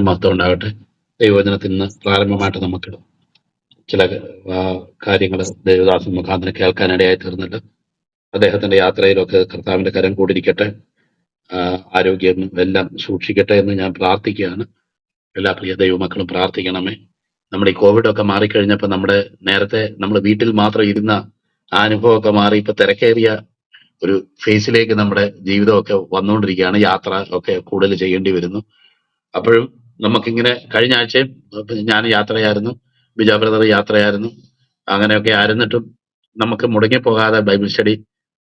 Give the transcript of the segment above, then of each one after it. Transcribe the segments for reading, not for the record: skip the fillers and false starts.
നാമത്തിന് മഹത്വം ഉണ്ടാകട്ടെ. ദൈവവചനത്തിൽ നിന്ന് പ്രാരംഭമായിട്ട് നമുക്ക് ചില കാര്യങ്ങൾ ദേവദാസൻ മുഖാന്തരം കേൾക്കാനിടയായി തീർന്നിട്ട് അദ്ദേഹത്തിന്റെ യാത്രയിലൊക്കെ കർത്താവിന്റെ കരം കൂടിയിരിക്കട്ടെ, ആരോഗ്യം എല്ലാം സൂക്ഷിക്കട്ടെ എന്ന് ഞാൻ പ്രാർത്ഥിക്കുകയാണ്. എല്ലാ പ്രിയ ദൈവമക്കളും പ്രാർത്ഥിക്കണമേ. നമ്മുടെ ഈ കോവിഡൊക്കെ മാറിക്കഴിഞ്ഞപ്പോൾ നേരത്തെ നമ്മൾ വീട്ടിൽ മാത്രം ഇരുന്ന ആ അനുഭവമൊക്കെ മാറി ഇപ്പൊ തിരക്കേറിയ ഒരു ഫേസിലേക്ക് നമ്മുടെ ജീവിതമൊക്കെ വന്നുകൊണ്ടിരിക്കുകയാണ്. യാത്ര ഒക്കെ കൂടുതൽ ചെയ്യേണ്ടി വരുന്നു. അപ്പോഴും നമുക്കിങ്ങനെ കഴിഞ്ഞ ആഴ്ചയും ഞാൻ യാത്രയായിരുന്നു, ബിജാ ബ്രദർ യാത്രയായിരുന്നു. അങ്ങനെയൊക്കെ ആയിരുന്നിട്ടും നമുക്ക് മുടങ്ങിപ്പോകാതെ ബൈബിൾ സ്റ്റഡി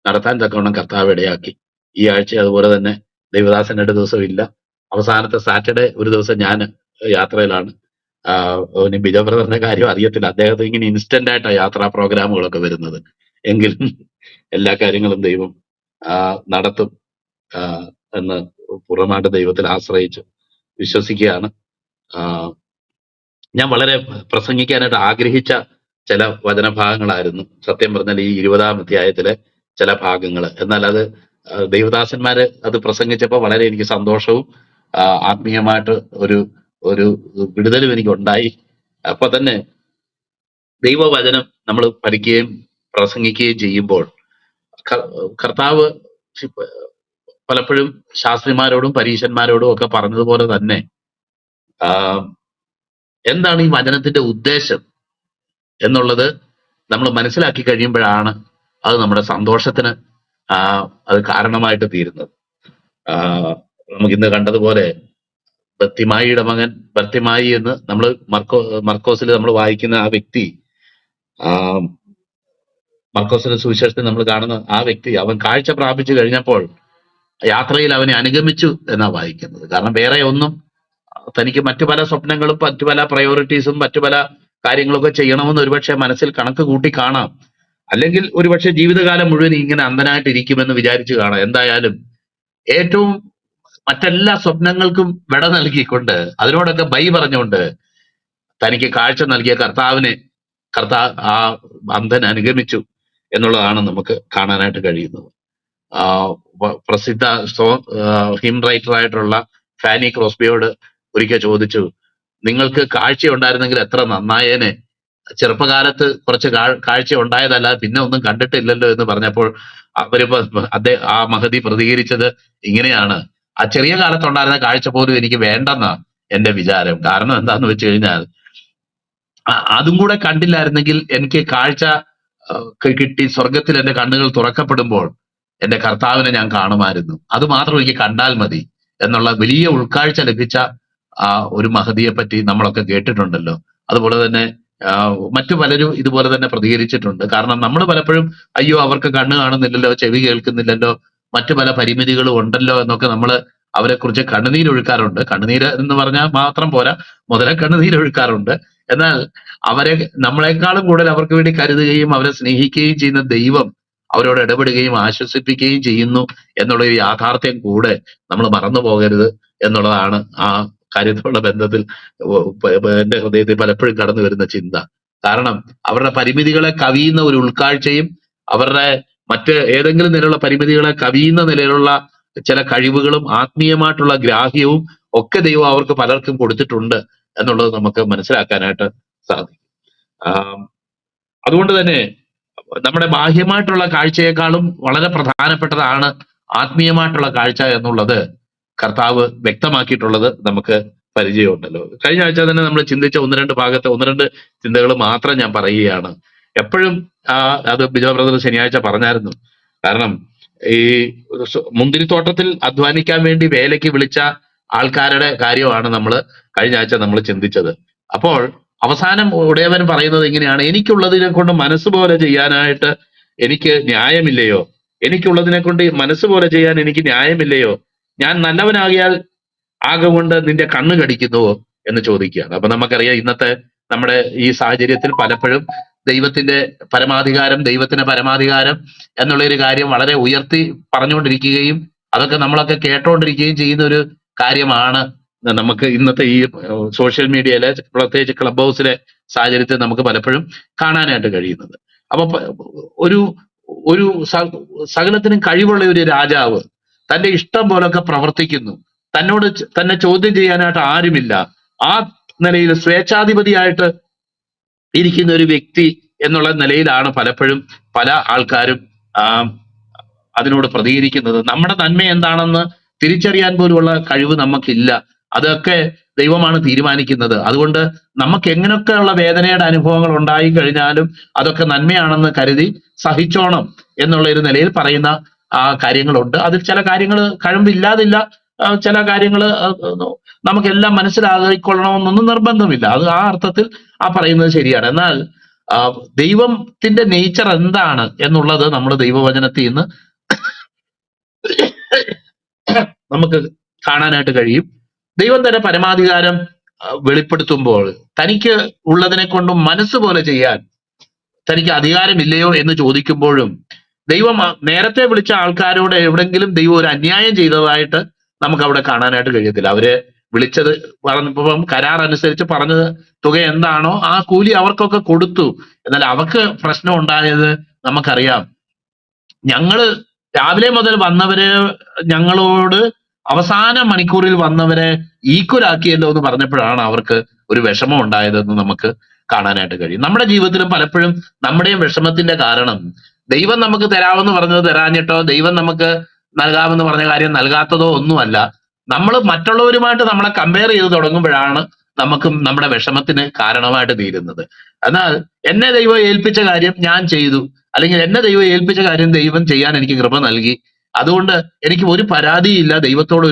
നടത്താൻ തക്കവണ്ണം കർത്താവ് ഇടയാക്കി. ഈ ആഴ്ച അതുപോലെ തന്നെ ദൈവദാസൻ 2 ദിവസം ഇല്ല. അവസാനത്തെ സാറ്റർഡേ ഒരു ദിവസം ഞാൻ യാത്രയിലാണ്. ബിജോ ബ്രദറിന്റെ കാര്യം അറിയത്തില്ല, അദ്ദേഹത്തിന് ഇങ്ങനെ ഇൻസ്റ്റന്റ് ആയിട്ടാണ് യാത്രാ പ്രോഗ്രാമുകളൊക്കെ വരുന്നത്. എങ്കിലും എല്ലാ കാര്യങ്ങളും ദൈവം നടത്തും എന്ന് പൂർണ്ണമായിട്ട് ദൈവത്തിൽ ആശ്രയിച്ച് വിശ്വസിക്കുകയാണ്. ഞാൻ വളരെ പ്രസംഗിക്കാനായിട്ട് ആഗ്രഹിച്ച ചില വചനഭാഗങ്ങളായിരുന്നു സത്യം പറഞ്ഞാൽ ഈ 20-ാം അധ്യായത്തിലെ ചില ഭാഗങ്ങൾ. എന്നാൽ അത് ദൈവദാസന്മാര് അത് പ്രസംഗിച്ചപ്പോൾ വളരെ എനിക്ക് സന്തോഷവും ആത്മീയമായിട്ട് ഒരു ഒരു വിടുതലും എനിക്ക് ഉണ്ടായി. അപ്പൊ തന്നെ ദൈവവചനം നമ്മൾ പഠിക്കുകയും പ്രസംഗിക്കുകയും ചെയ്യുമ്പോൾ കർത്താവ് പലപ്പോഴും ശാസ്ത്രിമാരോടും പരീശന്മാരോടും ഒക്കെ പറഞ്ഞതുപോലെ തന്നെ എന്താണ് ഈ വചനത്തിന്റെ ഉദ്ദേശം എന്നുള്ളത് നമ്മൾ മനസ്സിലാക്കി കഴിയുമ്പോഴാണ് അത് നമ്മുടെ സന്തോഷത്തിന് അത് കാരണമായിട്ട് തീരുന്നത്. നമുക്കിന്ന് കണ്ടതുപോലെ ബർത്തിമായിയുടെ മകൻ ബർത്തിമായി എന്ന് നമ്മൾ മർക്കോസിൽ നമ്മൾ വായിക്കുന്ന ആ വ്യക്തി, മർക്കോസിന്റെ സുവിശേഷത്തിൽ നമ്മൾ കാണുന്ന ആ വ്യക്തി, അവൻ കാഴ്ച പ്രാപിച്ചു കഴിഞ്ഞപ്പോൾ യാത്രയിൽ അവനെ അനുഗമിച്ചു എന്നാ വായിക്കുന്നത്. കാരണം വേറെ ഒന്നും തനിക്ക് മറ്റു പല സ്വപ്നങ്ങളും മറ്റു പല പ്രയോറിറ്റീസും മറ്റു പല കാര്യങ്ങളൊക്കെ ചെയ്യണമെന്ന് ഒരുപക്ഷെ മനസ്സിൽ കണക്ക് കൂട്ടി കാണാം. അല്ലെങ്കിൽ ഒരുപക്ഷെ ജീവിതകാലം മുഴുവൻ ഇങ്ങനെ അന്ധനായിട്ട് ഇരിക്കുമെന്ന് വിചാരിച്ചു കാണാം. എന്തായാലും ഏറ്റവും മറ്റെല്ലാ സ്വപ്നങ്ങൾക്കും വിട നൽകിക്കൊണ്ട് അതിനോടൊക്കെ ബൈ പറഞ്ഞുകൊണ്ട് തനിക്ക് കാഴ്ച നൽകിയ കർത്താവിനെ ആ അന്ധൻ അനുഗമിച്ചു എന്നുള്ളതാണ് നമുക്ക് കാണാനായിട്ട് കഴിയുന്നത്. പ്രസിദ്ധ ഹിം റൈറ്റർ ആയിട്ടുള്ള ഫാനി ക്രോസ്ബിയോട് ഒരിക്കൽ ചോദിച്ചു, നിങ്ങൾക്ക് കാഴ്ച ഉണ്ടായിരുന്നെങ്കിൽ എത്ര നന്നായേനെ, ചെറുപ്പകാലത്ത് കുറച്ച് കാഴ്ച ഉണ്ടായതല്ല പിന്നെ ഒന്നും കണ്ടിട്ടില്ലല്ലോ എന്ന് പറഞ്ഞപ്പോൾ ആ മഹദി പ്രതികരിച്ചത് ഇങ്ങനെയാണ്: ആ ചെറിയ കാലത്തുണ്ടായിരുന്ന കാഴ്ച പോലും എനിക്ക് വേണ്ടെന്നാ എന്റെ വിചാരം. കാരണം എന്താന്ന് വെച്ച് കഴിഞ്ഞാൽ അതും കൂടെ കണ്ടില്ലായിരുന്നെങ്കിൽ എനിക്ക് കാഴ്ച കിട്ടി സ്വർഗത്തിൽ എന്റെ കണ്ണുകൾ തുറക്കപ്പെടുമ്പോൾ എന്റെ കർത്താവിനെ ഞാൻ കാണുമായിരുന്നു. അത് മാത്രം എനിക്ക് കണ്ടാൽ മതി എന്നുള്ള വലിയ ഉൾക്കാഴ്ച ലഭിച്ച ഒരു മഹദിയെ പറ്റി നമ്മളൊക്കെ കേട്ടിട്ടുണ്ടല്ലോ. അതുപോലെ തന്നെ മറ്റു പലരും ഇതുപോലെ തന്നെ പ്രതികരിച്ചിട്ടുണ്ട്. കാരണം നമ്മൾ പലപ്പോഴും അയ്യോ അവർക്ക് കണ്ണ് കാണുന്നില്ലല്ലോ, ചെവി കേൾക്കുന്നില്ലല്ലോ, മറ്റു പല പരിമിതികളും ഉണ്ടല്ലോ എന്നൊക്കെ നമ്മൾ അവരെ കുറിച്ച് കണ്ണുനീരൊഴുക്കാറുണ്ട്. കണ്ണുനീര് എന്ന് പറഞ്ഞാൽ മാത്രം പോരാ, മുതല കണ്ണുനീരൊഴുക്കാറുണ്ട്. എന്നാൽ അവരെ നമ്മളെക്കാളും കൂടുതൽ അവർക്ക് വേണ്ടി കരുതുകയും അവരെ സ്നേഹിക്കുകയും ചെയ്യുന്ന ദൈവം അവരോട് ഇടപെടുകയും ആശ്വസിപ്പിക്കുകയും ചെയ്യുന്നു എന്നുള്ള ഒരു യാഥാർത്ഥ്യം കൂടെ നമ്മൾ മറന്നു പോകരുത് എന്നുള്ളതാണ് ആ കാര്യത്തോടുള്ള ബന്ധത്തിൽ എന്റെ ഹൃദയത്തിൽ പലപ്പോഴും കടന്നു വരുന്ന ചിന്ത. കാരണം അവരുടെ പരിമിതികളെ കവിയുന്ന ഒരു ഉൾക്കാഴ്ചയും അവരുടെ മറ്റ് ഏതെങ്കിലും നിലയിലുള്ള പരിമിതികളെ കവിയുന്ന നിലയിലുള്ള ചില കഴിവുകളും ആത്മീയമായിട്ടുള്ള ഗ്രാഹ്യവും ഒക്കെ ദൈവം അവർക്ക് പലർക്കും കൊടുത്തിട്ടുണ്ട് എന്നുള്ളത് നമുക്ക് മനസ്സിലാക്കാനായിട്ട് സാധിക്കും. അതുകൊണ്ട് തന്നെ നമ്മുടെ ബാഹ്യമായിട്ടുള്ള കാഴ്ചയെക്കാളും വളരെ പ്രധാനപ്പെട്ടതാണ് ആത്മീയമായിട്ടുള്ള കാഴ്ച എന്നുള്ളത് കർത്താവ് വ്യക്തമാക്കിയിട്ടുള്ളത് നമുക്ക് പരിചയമുണ്ടല്ലോ. കഴിഞ്ഞ ആഴ്ച തന്നെ നമ്മൾ ചിന്തിച്ച ഒന്ന് രണ്ട് ചിന്തകൾ മാത്രം ഞാൻ പറയുകയാണ്. എപ്പോഴും അത് ബിജോ ബ്രദർ ശനിയാഴ്ച പറഞ്ഞായിരുന്നു. കാരണം ഈ മുന്തിരിത്തോട്ടത്തിൽ അധ്വാനിക്കാൻ വേണ്ടി വേലയ്ക്ക് വിളിച്ച ആൾക്കാരുടെ കാര്യമാണ് നമ്മൾ കഴിഞ്ഞ ആഴ്ച നമ്മൾ ചിന്തിച്ചത്. അപ്പോൾ അവസാനം ഉടയവൻ പറയുന്നത് ഇങ്ങനെയാണ്: എനിക്കുള്ളതിനെ കൊണ്ട് മനസ്സുപോലെ ചെയ്യാനായിട്ട് എനിക്ക് ന്യായമില്ലയോ? എനിക്കുള്ളതിനെ കൊണ്ട് മനസ്സുപോലെ ചെയ്യാൻ എനിക്ക് ന്യായമില്ലയോ? ഞാൻ നല്ലവനാകിയാൽ ആകൊണ്ട് നിന്റെ കണ്ണ് കടിക്കുന്നുവോ എന്ന് ചോദിക്കുകയാണ്. അപ്പൊ നമുക്കറിയാം ഇന്നത്തെ നമ്മുടെ ഈ സാഹചര്യത്തിൽ പലപ്പോഴും ദൈവത്തിന്റെ പരമാധികാരം എന്നുള്ളൊരു കാര്യം വളരെ ഉയർത്തി പറഞ്ഞുകൊണ്ടിരിക്കുകയും അതൊക്കെ നമ്മളൊക്കെ കേട്ടോണ്ടിരിക്കുകയും ചെയ്യുന്ന ഒരു കാര്യമാണ് നമുക്ക് ഇന്നത്തെ ഈ സോഷ്യൽ മീഡിയയിലെ പ്രത്യേകിച്ച് ക്ലബ് ഹൗസിലെ സാഹചര്യത്തിൽ നമുക്ക് പലപ്പോഴും കാണാനായിട്ട് കഴിയുന്നത്. അപ്പൊ ഒരു സകലത്തിനും കഴിവുള്ള ഒരു രാജാവ് തന്റെ ഇഷ്ടം പോലൊക്കെ പ്രവർത്തിക്കുന്നു. തന്നോട് തന്നെ ചോദ്യം ചെയ്യാനായിട്ട് ആരുമില്ല. ആ നിലയിൽ സ്വേച്ഛാധിപതിയായിട്ട് ഇരിക്കുന്ന ഒരു വ്യക്തി എന്നുള്ള നിലയിലാണ് പലപ്പോഴും പല ആൾക്കാരും ആ അതിനോട് പ്രതികരിക്കുന്നത്. നമ്മുടെ നന്മ എന്താണെന്ന് തിരിച്ചറിയാൻ പോലുള്ള കഴിവ് നമുക്കില്ല. അതൊക്കെ ദൈവമാണ് തീരുമാനിക്കുന്നത്. അതുകൊണ്ട് നമുക്ക് എങ്ങനെയൊക്കെയുള്ള വേദനയുടെ അനുഭവങ്ങൾ ഉണ്ടായി കഴിഞ്ഞാലും അതൊക്കെ നന്മയാണെന്ന് കരുതി സഹിച്ചോണം എന്നുള്ള ഒരു നിലയിൽ പറയുന്ന കാര്യങ്ങളുണ്ട്. അതിൽ ചില കാര്യങ്ങൾ കഴമ്പില്ലാതില്ല, ചില കാര്യങ്ങൾ നമുക്കെല്ലാം മനസ്സിലാക്കിക്കൊള്ളണമെന്നൊന്നും നിർബന്ധമില്ല. അത് ആ അർത്ഥത്തിൽ ആ പറയുന്നത് ശരിയാണ്. എന്നാൽ ദൈവത്തിന്റെ നേച്ചർ എന്താണ് എന്നുള്ളത് നമ്മൾ ദൈവവചനത്തിൽ നിന്ന് നമുക്ക് കാണാനായിട്ട് കഴിയും. ദൈവം തന്നെ പരമാധികാരം വെളിപ്പെടുത്തുമ്പോൾ തനിക്ക് ഉള്ളതിനെ കൊണ്ടും മനസ്സ് പോലെ ചെയ്യാൻ തനിക്ക് അധികാരമില്ലയോ എന്ന് ചോദിക്കുമ്പോഴും ദൈവം നേരത്തെ വിളിച്ച ആൾക്കാരോട് എവിടെങ്കിലും ദൈവം ഒരു അന്യായം ചെയ്തതായിട്ട് നമുക്ക് അവിടെ കാണാനായിട്ട് കഴിയത്തില്ല. അവര് വിളിച്ചത് പറഞ്ഞപ്പം കരാർ അനുസരിച്ച് പറഞ്ഞ തുക എന്താണോ ആ കൂലി അവർക്കൊക്കെ കൊടുത്തു. എന്നാൽ അവർക്ക് പ്രശ്നം ഉണ്ടായത് നമുക്കറിയാം. ഞങ്ങള് രാവിലെ മുതൽ വന്നവര് ഞങ്ങളോട് അവസാന മണിക്കൂറിൽ വന്നവരെ ഈക്വൽ ആക്കിയല്ലോ എന്ന് പറഞ്ഞപ്പോഴാണ് അവർക്ക് ഒരു വിഷമം ഉണ്ടായതെന്ന് നമുക്ക് കാണാനായിട്ട് കഴിയും. നമ്മുടെ ജീവിതത്തിലും പലപ്പോഴും നമ്മുടെയും വിഷമത്തിന്റെ കാരണം ദൈവം നമുക്ക് തരാമെന്ന് പറഞ്ഞത് തരാഞ്ഞിട്ടോ ദൈവം നമുക്ക് നൽകാമെന്ന് പറഞ്ഞ കാര്യം നൽകാത്തതോ ഒന്നുമല്ല. നമ്മൾ മറ്റുള്ളവരുമായിട്ട് നമ്മളെ കമ്പയർ ചെയ്ത് തുടങ്ങുമ്പോഴാണ് നമുക്കും നമ്മുടെ വിഷമത്തിന് കാരണമായിട്ട് തീരുന്നത്. എന്നാൽ എന്നെ ദൈവം ഏൽപ്പിച്ച കാര്യം ഞാൻ ചെയ്തു, അല്ലെങ്കിൽ എന്നെ ദൈവം ഏൽപ്പിച്ച കാര്യം ദൈവം ചെയ്യാൻ എനിക്ക് കൃപ നൽകി. അതുകൊണ്ട് എനിക്ക് ഒരു പരാതിയില്ല, ദൈവത്തോട്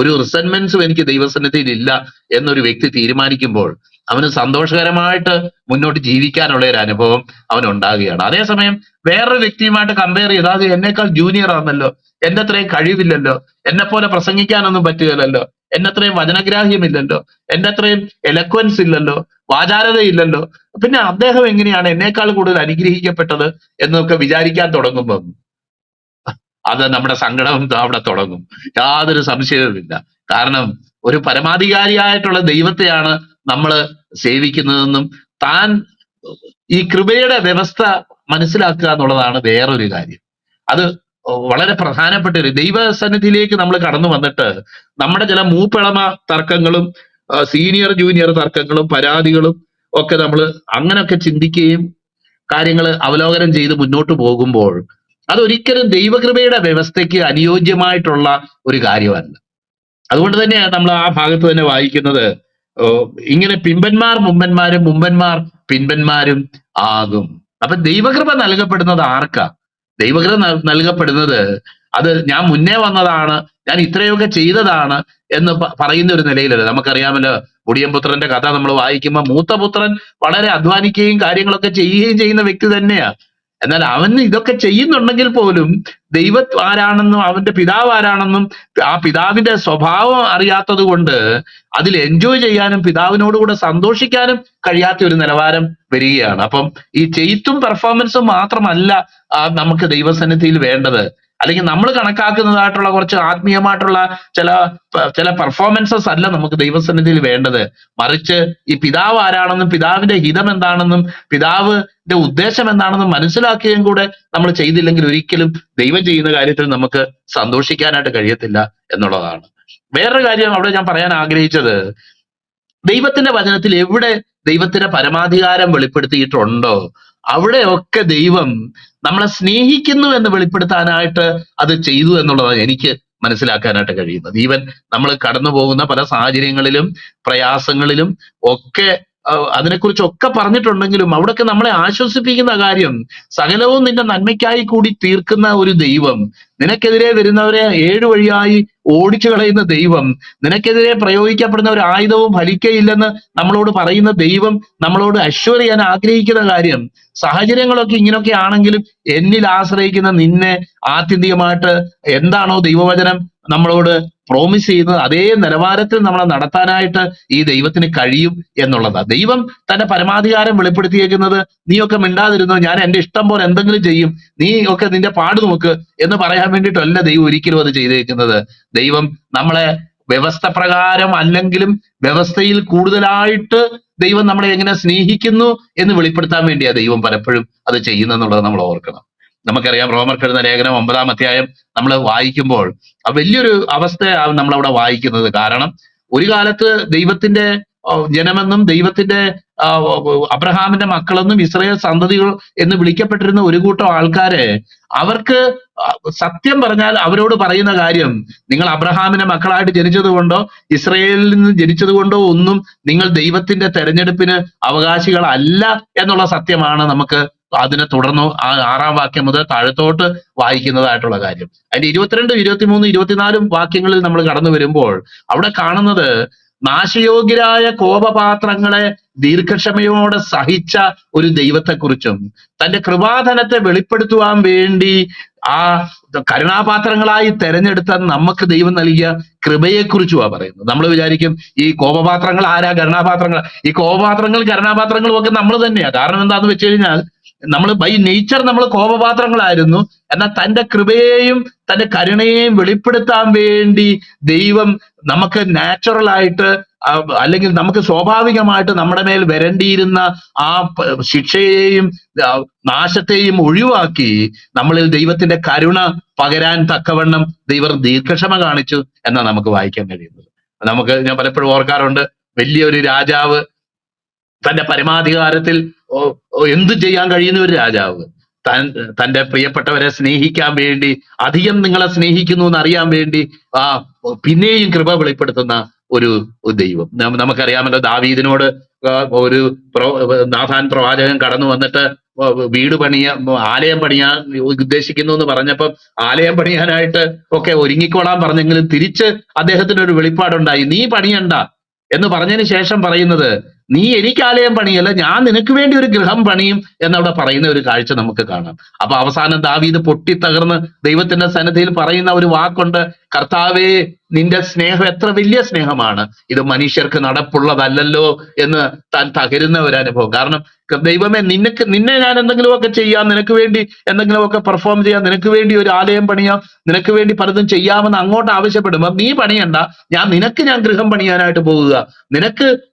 ഒരു റിസന്റ്മെന്റ്സും എനിക്ക് ദൈവസന്നിധിയിൽ ഇല്ല എന്നൊരു വ്യക്തി തീരുമാനിക്കുമ്പോൾ അവന് സന്തോഷകരമായിട്ട് മുന്നോട്ട് ജീവിക്കാനുള്ള ഒരു അനുഭവം അവനുണ്ടാകുകയാണ്. അതേസമയം വേറൊരു വ്യക്തിയുമായിട്ട് കമ്പയർ ചെയ്ത് അത് എന്നേക്കാൾ ജൂനിയർ ആണല്ലോ, എന്റെ അത്രയും കഴിവില്ലല്ലോ, എന്നെ പോലെ പ്രസംഗിക്കാനൊന്നും പറ്റുകയില്ലല്ലോ, എന്റെ അത്രയും വചനഗ്രാഹ്യമില്ലല്ലോ, എന്റെ അത്രയും എലക്വൻസ് ഇല്ലല്ലോ, വാചാരതയില്ലല്ലോ, പിന്നെ അദ്ദേഹം എങ്ങനെയാണ് എന്നേക്കാൾ കൂടുതൽ അനുഗ്രഹിക്കപ്പെട്ടത് എന്നൊക്കെ വിചാരിക്കാൻ തുടങ്ങുമ്പം അത് നമ്മുടെ സങ്കടം അവിടെ തുടങ്ങും. യാതൊരു സംശയവുമില്ല. കാരണം ഒരു പരമാധികാരിയായിട്ടുള്ള ദൈവത്തെയാണ് നമ്മൾ സേവിക്കുന്നതെന്നും താൻ ഈ കൃപയുടെ വ്യവസ്ഥ മനസ്സിലാക്കുക എന്നുള്ളതാണ് വേറൊരു കാര്യം. അത് വളരെ പ്രധാനപ്പെട്ട ഒരു ദൈവസന്നിധിയിലേക്ക് നമ്മൾ കടന്നു വന്നിട്ട് നമ്മുടെ ചില മൂപ്പിളമ തർക്കങ്ങളും സീനിയർ ജൂനിയർ തർക്കങ്ങളും പരാതികളും ഒക്കെ നമ്മൾ അങ്ങനെയൊക്കെ ചിന്തിക്കുകയും കാര്യങ്ങൾ അവലോകനം ചെയ്ത് മുന്നോട്ട് പോകുമ്പോൾ അതൊരിക്കലും ദൈവകൃപയുടെ വ്യവസ്ഥയ്ക്ക് അനുയോജ്യമായിട്ടുള്ള ഒരു കാര്യമല്ല. അതുകൊണ്ട് തന്നെയാണ് നമ്മൾ ആ ഭാഗത്ത് തന്നെ വായിക്കുന്നത്, ഇങ്ങനെ പിമ്പന്മാർ മുമ്പന്മാരും മുമ്പന്മാർ പിൻപന്മാരും ആകും. അപ്പൊ ദൈവകൃപ നൽകപ്പെടുന്നത് ആർക്കാ? ദൈവകൃപ നൽകപ്പെടുന്നത് അത് ഞാൻ മുന്നേ വന്നതാണ്, ഞാൻ ഇത്രയൊക്കെ ചെയ്തതാണ് എന്ന് പറയുന്ന ഒരു നിലയിലല്ല. നമുക്കറിയാമല്ലോ മുടിയൻപുത്രന്റെ കഥ നമ്മൾ വായിക്കുമ്പോൾ മൂത്ത പുത്രൻ വളരെ അധ്വാനിക്കുകയും കാര്യങ്ങളൊക്കെ ചെയ്യുകയും ചെയ്യുന്ന വ്യക്തി തന്നെയാ. എന്നാൽ അവന് ഇതൊക്കെ ചെയ്യുന്നുണ്ടെങ്കിൽ പോലും ദൈവം ആരാണെന്നും അവന്റെ പിതാവ് ആരാണെന്നും ആ പിതാവിന്റെ സ്വഭാവം അറിയാത്തത് കൊണ്ട് അതിൽ എൻജോയ് ചെയ്യാനും പിതാവിനോടുകൂടെ സന്തോഷിക്കാനും കഴിയാത്ത ഒരു നിലവാരം വരികയാണ്. അപ്പം ഈ ചെയ്ത്തും പെർഫോമൻസും മാത്രമല്ല നമുക്ക് ദൈവസന്നിധിയിൽ വേണ്ടത്, അല്ലെങ്കിൽ നമ്മൾ കണക്കാക്കുന്നതായിട്ടുള്ള കുറച്ച് ആത്മീയമായിട്ടുള്ള ചില പെർഫോമൻസസ് അല്ല നമുക്ക് ദൈവസന്നിധിയിൽ വേണ്ടത്. മറിച്ച് ഈ പിതാവ് ആരാണെന്നും പിതാവിന്റെ ഹിതം എന്താണെന്നും പിതാവിന്റെ ഉദ്ദേശം എന്താണെന്നും മനസ്സിലാക്കുകയും കൂടെ നമ്മൾ ചെയ്തില്ലെങ്കിൽ ഒരിക്കലും ദൈവം ചെയ്യുന്ന കാര്യത്തിൽ നമുക്ക് സന്തോഷിക്കാനായിട്ട് കഴിയത്തില്ല എന്നുള്ളതാണ്. വേറൊരു കാര്യം അവിടെ ഞാൻ പറയാൻ ആഗ്രഹിച്ചത്, ദൈവത്തിന്റെ വചനത്തിൽ എവിടെ ദൈവത്തിന്റെ പരമാധികാരം വെളിപ്പെടുത്തിയിട്ടുണ്ടോ അവിടെയൊക്കെ ദൈവം നമ്മളെ സ്നേഹിക്കുന്നു എന്ന് വെളിപ്പെടുത്താനായിട്ട് അത് ചെയ്തു എന്നുള്ളതാണ് എനിക്ക് മനസ്സിലാക്കാനായിട്ട് കഴിയുന്നത്. ഈവൻ നമ്മൾ കടന്നു പോകുന്ന പല സാഹചര്യങ്ങളിലും പ്രയാസങ്ങളിലും ഒക്കെ അതിനെക്കുറിച്ചൊക്കെ പറഞ്ഞിട്ടുണ്ടെങ്കിലും അവിടെയൊക്കെ നമ്മളെ ആശ്വസിപ്പിക്കുന്ന കാര്യം, സകലവും നിന്റെ നന്മയ്ക്കായി കൂടി തീർക്കുന്ന ഒരു ദൈവം, നിനക്കെതിരെ വരുന്നവരെ 7 വഴിയായി ഓടിച്ചു കളയുന്ന ദൈവം, നിനക്കെതിരെ പ്രയോഗിക്കപ്പെടുന്ന ഒരു ആയുധവും ഫലിക്കയില്ലെന്ന് നമ്മളോട് പറയുന്ന ദൈവം നമ്മളോട് അഷ്വർ ചെയ്യാൻ ആഗ്രഹിക്കുന്ന കാര്യം, സാഹചര്യങ്ങളൊക്കെ ഇങ്ങനെയൊക്കെ ആണെങ്കിലും എന്നിൽ ആശ്രയിക്കുന്ന നിന്നെ ആത്യന്തികമായിട്ട് എന്താണോ ദൈവവചനം നമ്മളോട് പ്രോമിസ് ചെയ്യുന്നത് അതേ നിലവാരത്തിൽ നമ്മളെ നടത്താനായിട്ട് ഈ ദൈവത്തിന് കഴിയും എന്നുള്ളതാ. ദൈവം തന്റെ പരമാധികാരം വെളിപ്പെടുത്തിയേക്കുന്നത് നീയൊക്കെ മിണ്ടാതിരുന്നോ, ഞാൻ എന്റെ ഇഷ്ടം പോലെ എന്തെങ്കിലും ചെയ്യും, നീ ഒക്കെ നിന്റെ പാട് നോക്ക് എന്ന് പറയാൻ വേണ്ടിയിട്ടല്ല ദൈവം ഒരിക്കലും അത് ചെയ്തേക്കുന്നത്. ദൈവം നമ്മളെ വ്യവസ്ഥ പ്രകാരം അല്ലെങ്കിലും വ്യവസ്ഥയിൽ കൂടുതലായിട്ട് ദൈവം നമ്മളെ എങ്ങനെ സ്നേഹിക്കുന്നു എന്ന് വെളിപ്പെടുത്താൻ വേണ്ടിയാ ദൈവം പലപ്പോഴും അത് ചെയ്യുന്നെന്നുള്ളത് നമ്മൾ ഓർക്കണം. നമുക്കറിയാം റോമർക്ക് എഴുതുന്ന ലേഖനം 9-ാം അധ്യായം നമ്മൾ വായിക്കുമ്പോൾ വലിയൊരു അവസ്ഥയാണ് നമ്മളവിടെ വായിക്കുന്നത്. കാരണം ഒരു കാലത്ത് ദൈവത്തിന്റെ ജനമെന്നും ദൈവത്തിന്റെ അബ്രഹാമിന്റെ മക്കളെന്നും ഇസ്രായേൽ സന്തതികൾ എന്ന് വിളിക്കപ്പെട്ടിരുന്ന ഒരു കൂട്ടം ആൾക്കാരെ, അവർക്ക് സത്യം പറഞ്ഞാൽ അവരോട് പറയുന്ന കാര്യം, നിങ്ങൾ അബ്രഹാമിന്റെ മക്കളായിട്ട് ജനിച്ചത് കൊണ്ടോ ഇസ്രായേലിൽ നിന്ന് ജനിച്ചത് കൊണ്ടോ ഒന്നും നിങ്ങൾ ദൈവത്തിന്റെ തെരഞ്ഞെടുപ്പിന് അവകാശികളല്ല എന്നുള്ള സത്യമാണ് നമുക്ക് അതിനെ തുടർന്ന് 6-ാം വാക്യം മുതൽ താഴത്തോട്ട് വായിക്കുന്നതായിട്ടുള്ള കാര്യം. അതിന്റെ 22, 23, 24 വാക്യങ്ങളിൽ നമ്മൾ കടന്നു വരുമ്പോൾ അവിടെ കാണുന്നത് നാശയോഗ്യരായ കോപപാത്രങ്ങളെ ദീർഘക്ഷമയോടെ സഹിച്ച ഒരു ദൈവത്തെക്കുറിച്ചും തന്റെ കൃപാധനത്തെ വെളിപ്പെടുത്തുവാൻ വേണ്ടി ആ കരുണാപാത്രങ്ങളായി തെരഞ്ഞെടുത്ത നമുക്ക് ദൈവം നൽകിയ കൃപയെക്കുറിച്ചുമാണ് പറയുന്നത്. നമ്മൾ വിചാരിക്കും ഈ കോപപാത്രങ്ങൾ ആരാ? കരുണാപാത്രങ്ങൾ. ഈ കോപപാത്രങ്ങൾ കരുണാപാത്രങ്ങളും ഒക്കെ നമ്മൾ തന്നെയാ. കാരണം എന്താന്ന് വെച്ച് കഴിഞ്ഞാൽ നമ്മൾ ബൈ നേച്ചർ നമ്മൾ കോപപാത്രങ്ങളായിരുന്നു. എന്നാൽ തന്റെ കൃപയെയും തന്റെ കരുണയെയും വെളിപ്പെടുത്താൻ വേണ്ടി ദൈവം നമുക്ക് നാച്ചുറൽ ആയിട്ട് അല്ലെങ്കിൽ നമുക്ക് സ്വാഭാവികമായിട്ട് നമ്മുടെ മേൽ വരേണ്ടിയിരുന്ന ആ ശിക്ഷയെയും നാശത്തെയും ഒഴിവാക്കി നമ്മളിൽ ദൈവത്തിന്റെ കരുണ പകരാൻ തക്കവണ്ണം ദൈവം ദീർഘക്ഷമ കാണിച്ചു എന്നാണ് നമുക്ക് വായിക്കാൻ കഴിയുന്നത്. ഞാൻ പലപ്പോഴും ഓർക്കാറുണ്ട്, വലിയൊരു രാജാവ് തന്റെ പരമാധികാരത്തിൽ എന്തു ചെയ്യാൻ കഴിയുന്ന ഒരു രാജാവ് തന്റെ പ്രിയപ്പെട്ടവരെ സ്നേഹിക്കാൻ വേണ്ടി, അധികം നിങ്ങളെ സ്നേഹിക്കുന്നു എന്ന് അറിയാൻ വേണ്ടി പിന്നെയും കൃപ വെളിപ്പെടുത്തുന്ന ഒരു ദൈവം. നമുക്കറിയാമല്ലോ, ദാവീദിനോട് ഒരു നാഥാൻ പ്രവാചകൻ കടന്നു വന്നിട്ട് വീട് ആലയം പണിയാൻ ഉദ്ദേശിക്കുന്നു എന്ന് പറഞ്ഞപ്പം ആലയം പണിയാനായിട്ട് ഒക്കെ ഒരുങ്ങിക്കോളാൻ പറഞ്ഞെങ്കിലും തിരിച്ച് അദ്ദേഹത്തിന് ഒരു വെളിപ്പാടുണ്ടായി. നീ പണിയണ്ട എന്ന് പറഞ്ഞതിന് ശേഷം പറയുന്നത്, നീ എനിക്ക് ആലയം പണിയല്ല, ഞാൻ നിനക്ക് വേണ്ടി ഒരു ഗൃഹം പണിയും എന്നവിടെ പറയുന്ന ഒരു കാഴ്ച നമുക്ക് കാണാം. അപ്പൊ അവസാനം ദാവീദ് പൊട്ടിത്തകർന്ന് ദൈവത്തിന്റെ സന്നിധിയിൽ പറയുന്ന ഒരു വാക്കുണ്ട്, കർത്താവേ നിന്റെ സ്നേഹം എത്ര വലിയ സ്നേഹമാണ്, ഇത് മനുഷ്യർക്ക് നടപ്പുള്ളതല്ലല്ലോ എന്ന് താൻ തകരുന്ന ഒരു അനുഭവം. കാരണം ദൈവമേ, നിന്നെ ഞാൻ എന്തെങ്കിലുമൊക്കെ ചെയ്യാം, നിനക്ക് വേണ്ടി എന്തെങ്കിലുമൊക്കെ പെർഫോം ചെയ്യാം, നിനക്ക് വേണ്ടി ഒരു ആലയം പണിയാം, നിനക്ക് വേണ്ടി പലതും ചെയ്യാമെന്ന് അങ്ങോട്ട് ആവശ്യപ്പെടുമ്പോൾ നീ പണിയണ്ട, ഞാൻ ഗൃഹം പണിയാനായിട്ട് പോകുക,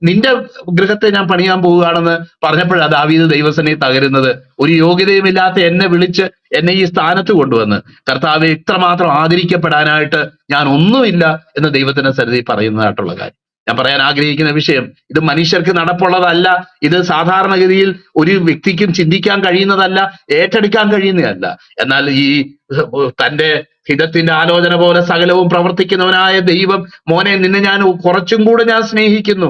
നിന്റെ ഗൃഹത്തെ ഞാൻ പണിയാൻ പോവുകയാണെന്ന് പറഞ്ഞപ്പോഴാണ് ദാവീദ് ദൈവസന്നിധിയിൽ തകരുന്നത്. ഒരു യോഗ്യതയുമില്ലാത്ത എന്നെ വിളിച്ച് എന്നെ ഈ സ്ഥാനത്ത് കൊണ്ടുവന്ന് കർത്താവെ ഇത്രമാത്രം ആദരിക്കപ്പെടാനായിട്ട് ഞാൻ ഒന്നുമില്ല എന്ന് ദൈവത്തിന്റെ സന്നിധിയിൽ പറയുന്നതായിട്ടുള്ള കാര്യം. ഞാൻ പറയാൻ ആഗ്രഹിക്കുന്ന വിഷയം, ഇത് മനുഷ്യർക്ക് നടപ്പുള്ളതല്ല, ഇത് സാധാരണഗതിയിൽ ഒരു വ്യക്തിക്കും ചിന്തിക്കാൻ കഴിയുന്നതല്ല, ഏറ്റെടുക്കാൻ കഴിയുന്നതല്ല. എന്നാൽ ഈ തന്റെ ഹിതത്തിന്റെ ആലോചന പോലെ സകലവും പ്രവർത്തിക്കുന്നവനായ ദൈവം, മോനെ നിന്നെ ഞാൻ കുറച്ചും കൂടെ ഞാൻ സ്നേഹിക്കുന്നു.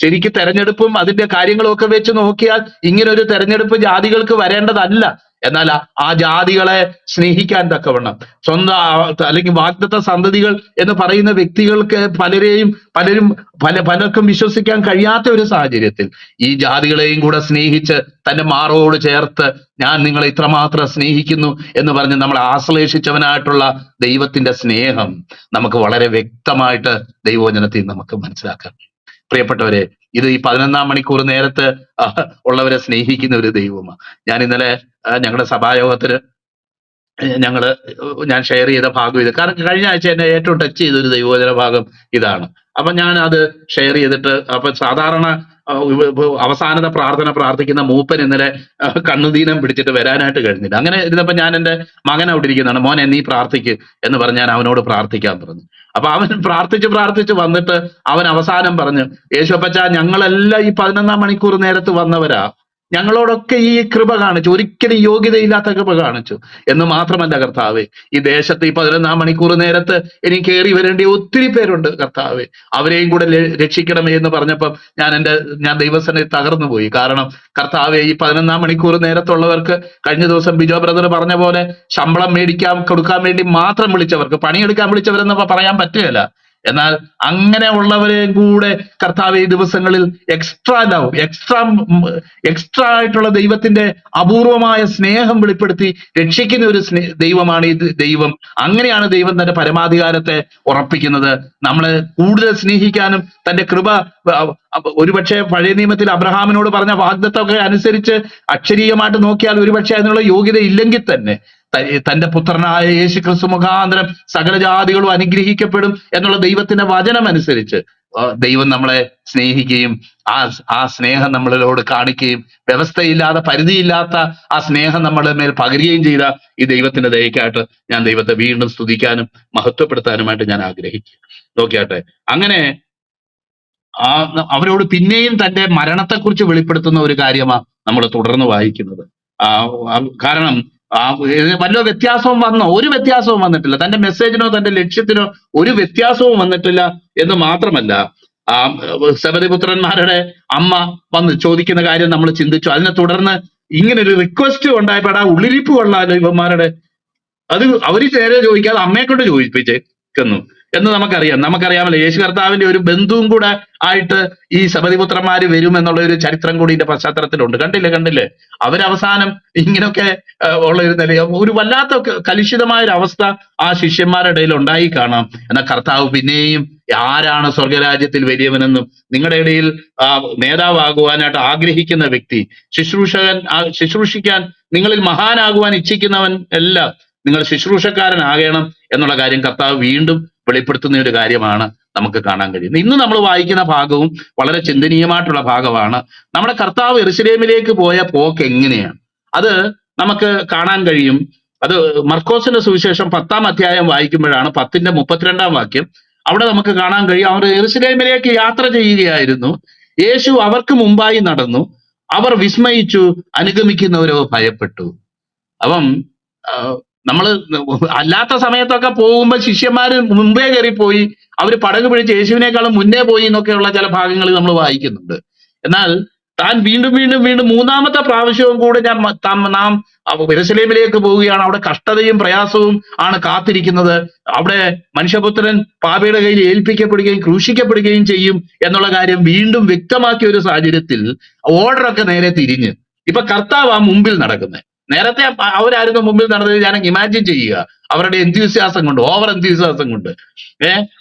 ശരിക്ക് തെരഞ്ഞെടുപ്പും അതിന്റെ കാര്യങ്ങളും ഒക്കെ വെച്ച് നോക്കിയാൽ ഇങ്ങനെ ഒരു തെരഞ്ഞെടുപ്പ് ജാതികൾക്ക് വരേണ്ടതല്ല. എന്നാൽ ആ ജാതികളെ സ്നേഹിക്കാൻ തക്കവണ്ണം അല്ലെങ്കിൽ വാഗ്ദത്ത സന്തതികൾ എന്ന് പറയുന്ന വ്യക്തികൾക്ക് പലർക്കും വിശ്വസിക്കാൻ കഴിയാത്ത ഒരു സാഹചര്യത്തിൽ ഈ ജാതികളെയും കൂടെ സ്നേഹിച്ച് തന്റെ മാറോട് ചേർത്ത് ഞാൻ നിങ്ങളെ ഇത്രമാത്രം സ്നേഹിക്കുന്നു എന്ന് പറഞ്ഞ് നമ്മൾ ആശ്ലേഷിച്ചവനായിട്ടുള്ള ദൈവത്തിന്റെ സ്നേഹം നമുക്ക് വളരെ വ്യക്തമായിട്ട് ദൈവവചനത്തിൽ നമുക്ക് മനസ്സിലാക്കാം. പ്രിയപ്പെട്ടവരെ, ഇത് ഈ 11-ാം മണിക്കൂർ നേരത്ത് ഉള്ളവരെ സ്നേഹിക്കുന്ന ഒരു ദൈവമാണ്. ഞാൻ ഇന്നലെ ഞങ്ങളുടെ സഭായോഗത്തിന് ഞാൻ ഷെയർ ചെയ്ത ഭാഗം ഇത്. കാരണം കഴിഞ്ഞ ആഴ്ച എന്നെ ഏറ്റവും ടച്ച് ചെയ്ത ഒരു ദൈവവചന ഭാഗം ഇതാണ്. അപ്പൊ ഞാൻ അത് ഷെയർ ചെയ്തിട്ട്, അപ്പൊ സാധാരണ അവസാനത്തെ പ്രാർത്ഥിക്കുന്ന മൂപ്പൻ ഇന്നലെ കണ്ണുദീനം പിടിച്ചിട്ട് വരാനായിട്ട് കഴിഞ്ഞില്ല. അങ്ങനെ ഇരുന്നപ്പോ ഞാൻ എൻ്റെ മകൻ അവിടെ ഇരിക്കുന്നതാണ്, മോനെ നീ പ്രാർത്ഥിക്ക് എന്ന് പറഞ്ഞ് ഞാൻ അവനോട് പ്രാർത്ഥിക്കാൻ പറഞ്ഞു. അപ്പൊ അവൻ പ്രാർത്ഥിച്ച് വന്നിട്ട് അവൻ അവസാനം പറഞ്ഞു, യേശുപ്പച്ചാ ഞങ്ങളെല്ലാം ഈ 11-ാം മണിക്കൂർ നേരത്ത് വന്നവരാ, ഞങ്ങളോടൊക്കെ ഈ കൃപ കാണിച്ചു, ഒരിക്കലും യോഗ്യതയില്ലാത്ത കൃപ കാണിച്ചു എന്ന് മാത്രമല്ല കർത്താവേ, ഈ ദേശത്ത് ഈ 11-ാം മണിക്കൂർ നേരത്ത് എനിക്ക് കയറി വരേണ്ട ഒത്തിരി പേരുണ്ട് കർത്താവേ, അവരെയും കൂടെ രക്ഷിക്കണമേ എന്ന് പറഞ്ഞപ്പം ഞാൻ ദൈവസന്നിധിയിൽ തകർന്നു പോയി. കാരണം കർത്താവേ, ഈ 11-ാം മണിക്കൂർ നേരത്തുള്ളവർക്ക് കഴിഞ്ഞ ദിവസം ബിജോ ബ്രദർ പറഞ്ഞ പോലെ ശമ്പളം കൊടുക്കാൻ വേണ്ടി മാത്രം വിളിച്ചവർക്ക്, പണിയെടുക്കാൻ വിളിച്ചവരെന്ന് പറയാൻ പറ്റുകയില്ല. എന്നാൽ അങ്ങനെ ഉള്ളവരെയും കൂടെ കർത്താവ് ഈ ദിവസങ്ങളിൽ എക്സ്ട്രാ ആയിട്ടുള്ള ദൈവത്തിന്റെ അപൂർവമായ സ്നേഹം വെളിപ്പെടുത്തി രക്ഷിക്കുന്ന ഒരു ദൈവമാണ് ഈ ദൈവം. അങ്ങനെയാണ് ദൈവം തന്റെ പരമാധികാരത്തെ ഉറപ്പിക്കുന്നത്. നമ്മളെ കൂടുതൽ സ്നേഹിക്കാനും തന്റെ കൃപ, ഒരുപക്ഷെ പഴയ നിയമത്തിൽ അബ്രഹാമിനോട് പറഞ്ഞ വാഗ്ദത്തമൊക്കെ അനുസരിച്ച് അക്ഷരീയമായിട്ട് നോക്കിയാൽ ഒരുപക്ഷെ അതിനുള്ള യോഗ്യത ഇല്ലെങ്കിൽ തന്നെ തന്റെ പുത്രനായ യേശു ക്രിസ്തു മുഖാന്തരം സകല ജാതികളും അനുഗ്രഹിക്കപ്പെടും എന്നുള്ള ദൈവത്തിന്റെ വചനം അനുസരിച്ച് ദൈവം നമ്മളെ സ്നേഹിക്കുകയും ആ സ്നേഹം നമ്മളിലോട് കാണിക്കുകയും വ്യവസ്ഥയില്ലാതെ പരിധിയില്ലാത്ത ആ സ്നേഹം നമ്മുടെ മേൽ പകരുകയും ചെയ്ത ഈ ദൈവത്തിന്റെ ദയക്കായിട്ട് ഞാൻ ദൈവത്തെ വീണ്ടും സ്തുതിക്കാനും മഹത്വപ്പെടുത്താനുമായിട്ട് ഞാൻ ആഗ്രഹിക്കുക. നോക്കിയാട്ടെ, അങ്ങനെ അവരോട് പിന്നെയും തന്റെ മരണത്തെക്കുറിച്ച് വെളിപ്പെടുത്തുന്ന ഒരു കാര്യമാണ് നമ്മൾ തുടർന്ന് വായിക്കുന്നത്. ആ കാരണം വല്ല വ്യത്യാസവും വന്നോ? ഒരു വ്യത്യാസവും വന്നിട്ടില്ല. തന്റെ മെസ്സേജിനോ തന്റെ ലക്ഷ്യത്തിനോ ഒരു വ്യത്യാസവും വന്നിട്ടില്ല എന്ന് മാത്രമല്ല, ആ സബദിപുത്രന്മാരുടെ അമ്മ വന്ന് ചോദിക്കുന്ന കാര്യം നമ്മൾ ചിന്തിച്ചു. അതിനെ തുടർന്ന് ഇങ്ങനെ ഒരു റിക്വസ്റ്റ് ഉണ്ടായപ്പോൾ ആ ഉള്ളിരിപ്പ് കൊള്ളാലോ ഇവന്മാരുടെ, അത് അവര് നേരെ ചോദിക്കാതെ അമ്മയെ കൊണ്ട് ചോദിപ്പിച്ചേക്കുന്നു എന്ന് നമുക്കറിയാമല്ലോ. യേശു കർത്താവിന്റെ ഒരു ബന്ധുവും കൂടെ ആയിട്ട് ഈ സബദിപുത്രന്മാര് വരും എന്നുള്ള ഒരു ചരിത്രം കൂടി ഇതിന്റെ പശ്ചാത്തലത്തിലുണ്ട്. കണ്ടില്ലേ അവരവസാനം ഇങ്ങനെയൊക്കെ ഉള്ള ഒരു നില, ഒരു വല്ലാത്ത കലുഷിതമായ ഒരു അവസ്ഥ ആ ശിഷ്യന്മാരുടെ ഇടയിൽ ഉണ്ടായി കാണാം. എന്നാൽ കർത്താവ് പിന്നെയും ആരാണ് സ്വർഗരാജ്യത്തിൽ വലിയവനെന്നും നിങ്ങളുടെ ഇടയിൽ നേതാവാകുവാനായിട്ട് ആഗ്രഹിക്കുന്ന വ്യക്തി, ശുശ്രൂഷിക്കാൻ നിങ്ങളിൽ മഹാനാകുവാൻ ഇച്ഛിക്കുന്നവൻ എല്ലാം നിങ്ങൾ ശുശ്രൂഷക്കാരനാകണം എന്നുള്ള കാര്യം കർത്താവ് വീണ്ടും വെളിപ്പെടുത്തുന്ന ഒരു കാര്യമാണ് നമുക്ക് കാണാൻ കഴിയുന്നത്. ഇന്ന് നമ്മൾ വായിക്കുന്ന ഭാഗവും വളരെ ചിന്തനീയമായിട്ടുള്ള ഭാഗമാണ്. നമ്മുടെ കർത്താവ് യെരൂശലേമിലേക്ക് പോയ പോക്ക് എങ്ങനെയാണ് അത് നമുക്ക് കാണാൻ കഴിയും. അത് മർക്കോസിന്റെ സുവിശേഷം 10-ാം അധ്യായം വായിക്കുമ്പോഴാണ് 10-ന്റെ 32-ാം വാക്യം. അവിടെ നമുക്ക് കാണാൻ കഴിയും, അവർ യെരൂശലേമിലേക്ക് യാത്ര ചെയ്യുകയായിരുന്നു. യേശു അവർക്ക് മുമ്പായി നടന്നു. അവർ വിസ്മയിച്ചു, അനുഗമിക്കുന്നവരോ ഭയപ്പെട്ടു. അപ്പം നമ്മള് അല്ലാത്ത സമയത്തൊക്കെ പോകുമ്പോൾ ശിഷ്യന്മാര് മുമ്പേ കയറിപ്പോയി, അവര് പടക് പിടിച്ച് യേശുവിനേക്കാളും മുന്നേ പോയി എന്നൊക്കെയുള്ള ചില ഭാഗങ്ങൾ നമ്മൾ വായിക്കുന്നുണ്ട്. എന്നാൽ താൻ വീണ്ടും വീണ്ടും വീണ്ടും 3-ാമത്തെ പ്രാവശ്യവും കൂടെ നാം യെരൂശലേമിലേക്ക് പോവുകയാണ്. അവിടെ കഷ്ടതയും പ്രയാസവും ആണ് കാത്തിരിക്കുന്നത്. അവിടെ മനുഷ്യപുത്രൻ പാപിയുടെ കയ്യിൽ ഏൽപ്പിക്കപ്പെടുകയും ക്രൂശിക്കപ്പെടുകയും ചെയ്യും എന്നുള്ള കാര്യം വീണ്ടും വ്യക്തമാക്കിയ ഒരു സാഹചര്യത്തിൽ ഓർഡറൊക്കെ നേരെ തിരിഞ്ഞ് ഇപ്പൊ കർത്താവ് മുമ്പിൽ നടക്കുന്നത്. നേരത്തെ അവരായിരുന്നു മുമ്പിൽ നടന്നത്. ഞാൻ ഇമാജിൻ ചെയ്യുക, അവരുടെ എൻത്യൂസിയാസം കൊണ്ട്, ഓവർ എൻത്യൂസിയാസം കൊണ്ട്,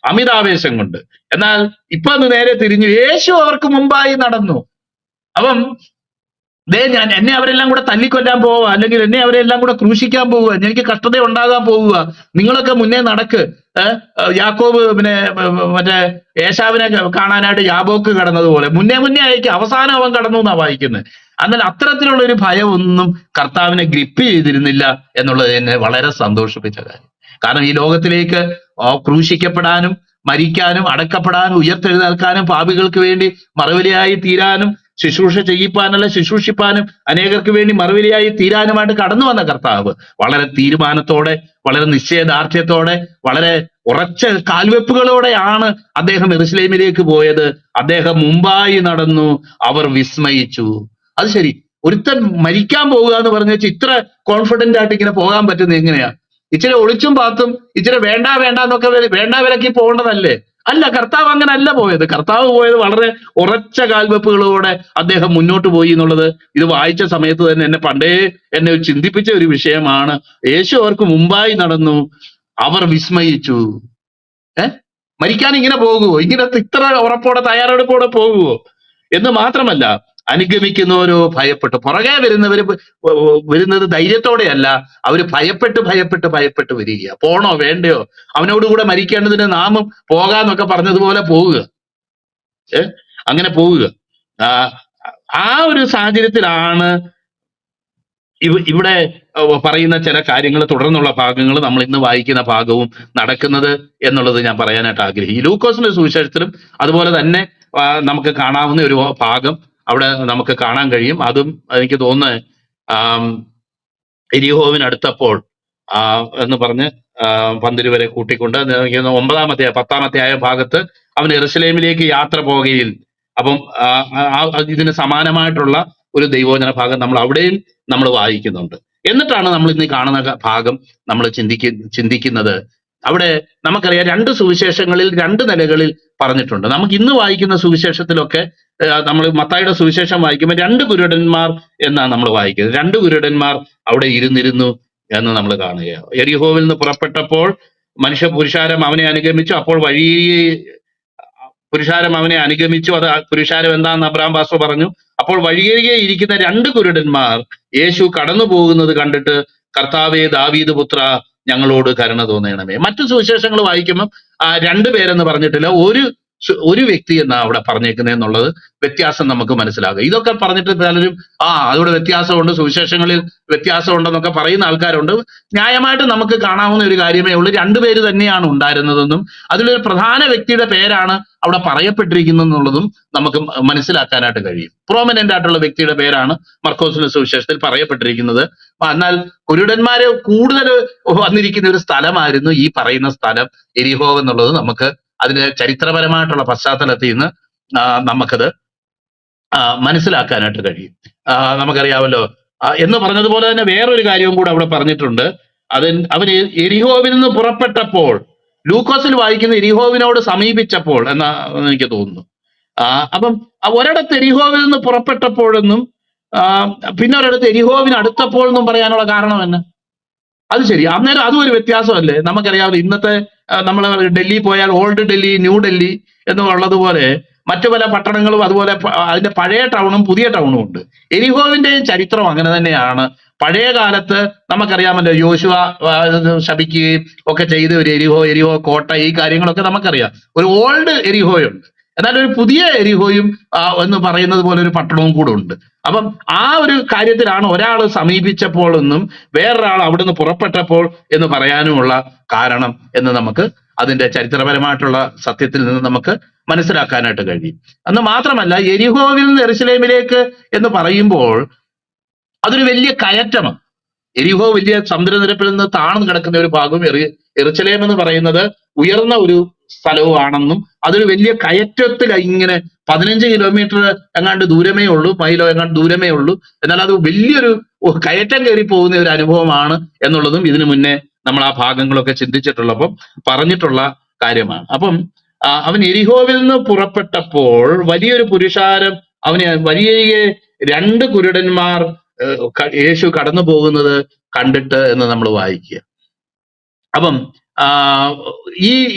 അമിതാവേശം കൊണ്ട്. എന്നാൽ ഇപ്പൊ അത് നേരെ തിരിഞ്ഞു, യേശു അവർക്ക് മുമ്പായി നടന്നു. അപ്പം എന്നെ അവരെല്ലാം കൂടെ തല്ലിക്കൊല്ലാൻ പോവുക, അല്ലെങ്കിൽ എന്നെ അവരെല്ലാം കൂടെ ക്രൂശിക്കാൻ പോവുക, എനിക്ക് കഷ്ടത ഉണ്ടാകാൻ പോവുക, നിങ്ങളൊക്കെ മുന്നേ നടക്ക്. യാക്കോബ് മറ്റേ ഏശാവിനെ കാണാനായിട്ട് യാബോക്ക് കടന്നതുപോലെ മുന്നേ അയക്കും, അവസാനം അവൻ കടന്നു എന്നാ വായിക്കുന്നത്. എന്നാൽ അത്തരത്തിലുള്ള ഒരു ഭയം ഒന്നും കർത്താവിനെ ഗ്രിപ്പ് ചെയ്തിരുന്നില്ല എന്നുള്ളത് എന്നെ വളരെ സന്തോഷിപ്പിച്ച കാര്യം. കാരണം ഈ ലോകത്തിലേക്ക് ക്രൂശിക്കപ്പെടാനും മരിക്കാനും അടക്കപ്പെടാനും ഉയർത്തെഴുന്നേൽക്കാനും പാപികൾക്ക് വേണ്ടി മറുവിലയായി തീരാനും ശുശ്രൂഷ ചെയ്യിപ്പാനല്ല ശുശ്രൂഷിപ്പാനും അനേകർക്ക് വേണ്ടി മറുവിലയായി തീരാനുമായിട്ട് കടന്നു വന്ന കർത്താവ് വളരെ തീരുമാനത്തോടെ, വളരെ നിശ്ചയദാർഢ്യത്തോടെ, വളരെ ഉറച്ച കാൽവെപ്പുകളോടെയാണ് അദ്ദേഹം യെരൂശലേമിലേക്ക് പോയത്. അദ്ദേഹം മുമ്പായി നടന്നു. അവർ വിസ്മയിച്ചു. അത് ശരി, ഒരുത്തൻ മരിക്കാൻ പോവുക എന്ന് പറഞ്ഞു വെച്ചാൽ ഇത്ര കോൺഫിഡന്റ് ആയിട്ട് ഇങ്ങനെ പോകാൻ പറ്റുന്നത് എങ്ങനെയാ? ഇച്ചിരി ഒളിച്ചും പാത്തും ഇച്ചിരി വേണ്ട എന്നൊക്കെ വേണ്ട വിലക്കി പോകേണ്ടതല്ലേ? അല്ല, കർത്താവ് അങ്ങനെ അല്ല പോയത്. കർത്താവ് പോയത് വളരെ ഉറച്ച കാൽവെപ്പുകളോടെ അദ്ദേഹം മുന്നോട്ട് പോയി എന്നുള്ളത് ഇത് വായിച്ച സമയത്ത് തന്നെ എന്നെ ചിന്തിപ്പിച്ച ഒരു വിഷയമാണ്. യേശു അവർക്ക് മുമ്പായി നടന്നു. അവർ വിസ്മയിച്ചു. മരിക്കാൻ ഇങ്ങനെ പോകുവോ? ഇങ്ങനെ ഇത്ര ഉറപ്പോടെ തയ്യാറെടുപ്പോടെ പോകുവോ? എന്ന് മാത്രമല്ല, അനുഗമിക്കുന്നവരോ ഭയപ്പെട്ടു. പുറകെ വരുന്നത് ധൈര്യത്തോടെയല്ല, അവര് ഭയപ്പെട്ട് വരിക. പോണോ വേണ്ടയോ, അവനോടുകൂടെ മരിക്കേണ്ടതിന് നാമും പോകാന്നൊക്കെ പറഞ്ഞതുപോലെ പോവുക. അങ്ങനെ പോവുക. ആ ഒരു സാഹചര്യത്തിലാണ് ഇവിടെ പറയുന്ന ചില കാര്യങ്ങൾ, തുടർന്നുള്ള ഭാഗങ്ങൾ, നമ്മൾ ഇന്ന് വായിക്കുന്ന ഭാഗവും നടക്കുന്നത് എന്നുള്ളത് ഞാൻ പറയാനായിട്ട് ആഗ്രഹിക്കും. ലൂക്കോസിന്റെ സുവിശേഷത്തിലും അതുപോലെ തന്നെ നമുക്ക് കാണാവുന്ന ഒരു ഭാഗം അവിടെ നമുക്ക് കാണാൻ കഴിയും. അതും എനിക്ക് തോന്നുന്നത് എരിഹോവിനടുത്തപ്പോൾ എന്ന് പറഞ്ഞ് 12 വരെ കൂട്ടിക്കൊണ്ട് 10-ാമത്തെ ഭാഗത്ത് അവൻ യെരൂശലേമിലേക്ക് യാത്ര പോകുകയിൽ, അപ്പം ഇതിന് സമാനമായിട്ടുള്ള ഒരു ദൈവവചന ഭാഗം നമ്മൾ അവിടെയും നമ്മൾ വായിക്കുന്നുണ്ട്. എന്നിട്ടാണ് നമ്മൾ ഇന്ന് കാണുന്ന ഭാഗം നമ്മൾ ചിന്തിക്കുന്നത്. അവിടെ നമുക്കറിയാം 2 സുവിശേഷങ്ങളിൽ 2 നിലകളിൽ പറഞ്ഞിട്ടുണ്ട്. നമുക്ക് ഇന്ന് വായിക്കുന്ന സുവിശേഷത്തിലൊക്കെ നമ്മൾ മത്തായിയുടെ സുവിശേഷം വായിക്കുമ്പോൾ 2 കുരുടന്മാർ എന്നാണ് നമ്മൾ വായിക്കുന്നത്. 2 കുരുടന്മാർ അവിടെ ഇരുന്നിരുന്നു എന്ന് നമ്മൾ കാണുകയാണ്. യെരിഹോവിൽ നിന്ന് പുറപ്പെട്ടപ്പോൾ പുരുഷാരം അവനെ അനുഗമിച്ചു. അപ്പോൾ പുരുഷാരം അവനെ അനുഗമിച്ചു. അത് പുരുഷാരം എന്താണെന്ന് അബ്രഹാം പാസ്റ്റർ പറഞ്ഞു. അപ്പോൾ വഴിയരികെ ഇരിക്കുന്ന 2 കുരുടന്മാർ യേശു കടന്നു പോകുന്നത് കണ്ടിട്ട്, കർത്താവേ ദാവീദ് പുത്ര, ഞങ്ങളോട് കരുണ തോന്നണമേ. മറ്റു സുവിശേഷങ്ങൾ വായിക്കുമ്പോൾ 2 പേരെന്ന് പറഞ്ഞിട്ടില്ല, ഒരു ഒരു വ്യക്തി എന്നാ അവിടെ പറഞ്ഞേക്കുന്നത് എന്നുള്ളത് വ്യത്യാസം നമുക്ക് മനസ്സിലാകും. ഇതൊക്കെ പറഞ്ഞിട്ട് പലരും അതിവിടെ വ്യത്യാസമുണ്ട്, സുവിശേഷങ്ങളിൽ വ്യത്യാസമുണ്ടെന്നൊക്കെ പറയുന്ന ആൾക്കാരുണ്ട്. ന്യായമായിട്ട് നമുക്ക് കാണാവുന്ന ഒരു കാര്യമേ ഉള്ളൂ, രണ്ടുപേര് തന്നെയാണ് ഉണ്ടായിരുന്നതെന്നും അതിലൊരു പ്രധാന വ്യക്തിയുടെ പേരാണ് അവിടെ പറയപ്പെട്ടിരിക്കുന്നത് എന്നുള്ളതും നമുക്ക് മനസ്സിലാക്കാനായിട്ട് കഴിയും. പ്രോമിനന്റ് ആയിട്ടുള്ള വ്യക്തിയുടെ പേരാണ് മർക്കോസിന്റെ സുവിശേഷത്തിൽ പറയപ്പെട്ടിരിക്കുന്നത്. എന്നാൽ കുരുടന്മാര് കൂടുതൽ വന്നിരിക്കുന്ന ഒരു സ്ഥലമായിരുന്നു ഈ പറയുന്ന സ്ഥലം എരിഹോ എന്നുള്ളത് നമുക്ക് അതിന്റെ ചരിത്രപരമായിട്ടുള്ള പശ്ചാത്തലത്തിൽ നിന്ന് നമുക്കത് മനസ്സിലാക്കാനായിട്ട് കഴിയും. നമുക്കറിയാമല്ലോ, എന്ന് പറഞ്ഞതുപോലെ തന്നെ വേറൊരു കാര്യവും കൂടെ അവിടെ പറഞ്ഞിട്ടുണ്ട്. അവൻ എരിഹോവിൽ നിന്ന് പുറപ്പെട്ടപ്പോൾ, ലൂക്കോസിൽ വായിക്കുന്ന എരിഹോവിനോട് സമീപിച്ചപ്പോൾ എന്നാ എനിക്ക് തോന്നുന്നു. അപ്പം ഒരിടത്ത് എരിഹോവിൽ നിന്ന് പുറപ്പെട്ടപ്പോഴെന്നും പിന്നെ ഒരിടത്ത് എരിഹോവിന് അടുത്തപ്പോൾ എന്നും പറയാനുള്ള കാരണം എന്നാ? അത് ശരി, അന്നേരം അതും ഒരു വ്യത്യാസമല്ലേ? നമുക്കറിയാമല്ലോ, ഇന്നത്തെ നമ്മൾ ഡൽഹി പോയാൽ ഓൾഡ് ഡൽഹി, ന്യൂ ഡൽഹി എന്നുള്ളതുപോലെ മറ്റു പല പട്ടണങ്ങളും അതുപോലെ അതിന്റെ പഴയ ടൗണും പുതിയ ടൗണും ഉണ്ട്. എരിഹോവിന്റെയും ചരിത്രം അങ്ങനെ തന്നെയാണ്. പഴയ കാലത്ത് നമുക്കറിയാമല്ലോ, യോശുവ ശപിക്കുകയും ഒക്കെ ചെയ്ത ഒരു എരിഹോ കോട്ട, ഈ കാര്യങ്ങളൊക്കെ നമുക്കറിയാം. ഒരു ഓൾഡ് എരിഹോയുണ്ട്, എന്നാൽ ഒരു പുതിയ എരിഹോയും എന്ന് പറയുന്നത് പോലെ ഒരു പട്ടണവും കൂടെ ഉണ്ട്. അപ്പം ആ ഒരു കാര്യത്തിലാണ് ഒരാൾ സമീപിച്ചപ്പോൾ എന്നും വേറൊരാൾ അവിടുന്ന് പുറപ്പെട്ടപ്പോൾ എന്ന് പറയാനുമുള്ള കാരണം എന്ന് നമുക്ക് അതിന്റെ ചരിത്രപരമായിട്ടുള്ള സത്യത്തിൽ നിന്ന് നമുക്ക് മനസ്സിലാക്കാനായിട്ട് കഴിയും. എന്ന് മാത്രമല്ല, എരിഹോവിൽ നിന്ന് യെരൂശലേമിലേക്ക് എന്ന് പറയുമ്പോൾ അതൊരു വലിയ കയറ്റമാണ്. എരിഹോ വലിയ സമുദ്രനിരപ്പിൽ നിന്ന് താഴ്ന്നു കിടക്കുന്ന ഒരു ഭാഗവും യെരൂശലേം എന്ന് പറയുന്നത് ഉയർന്ന ഒരു സ്ഥലവുമാണെന്നും അതൊരു വലിയ കയറ്റത്തിൽ ഇങ്ങനെ 15 കിലോമീറ്റർ എങ്ങാണ്ട് ദൂരമേ ഉള്ളൂ, മൈലോ എങ്ങാണ്ട് ദൂരമേ ഉള്ളൂ. എന്നാൽ അത് വലിയൊരു കയറ്റം കയറി പോകുന്ന ഒരു അനുഭവമാണ് എന്നുള്ളതും ഇതിനു മുന്നേ നമ്മൾ ആ ഭാഗങ്ങളൊക്കെ ചിന്തിച്ചിട്ടുള്ളപ്പം പറഞ്ഞിട്ടുള്ള കാര്യമാണ്. അപ്പം അവൻ എരിഹോവിൽ നിന്ന് പുറപ്പെട്ടപ്പോൾ വലിയൊരു പുരുഷാരം വലിയ 2 കുരുടന്മാർ യേശു കടന്നു പോകുന്നത് കണ്ടിട്ട് എന്ന് നമ്മൾ വായിക്കുക. അപ്പം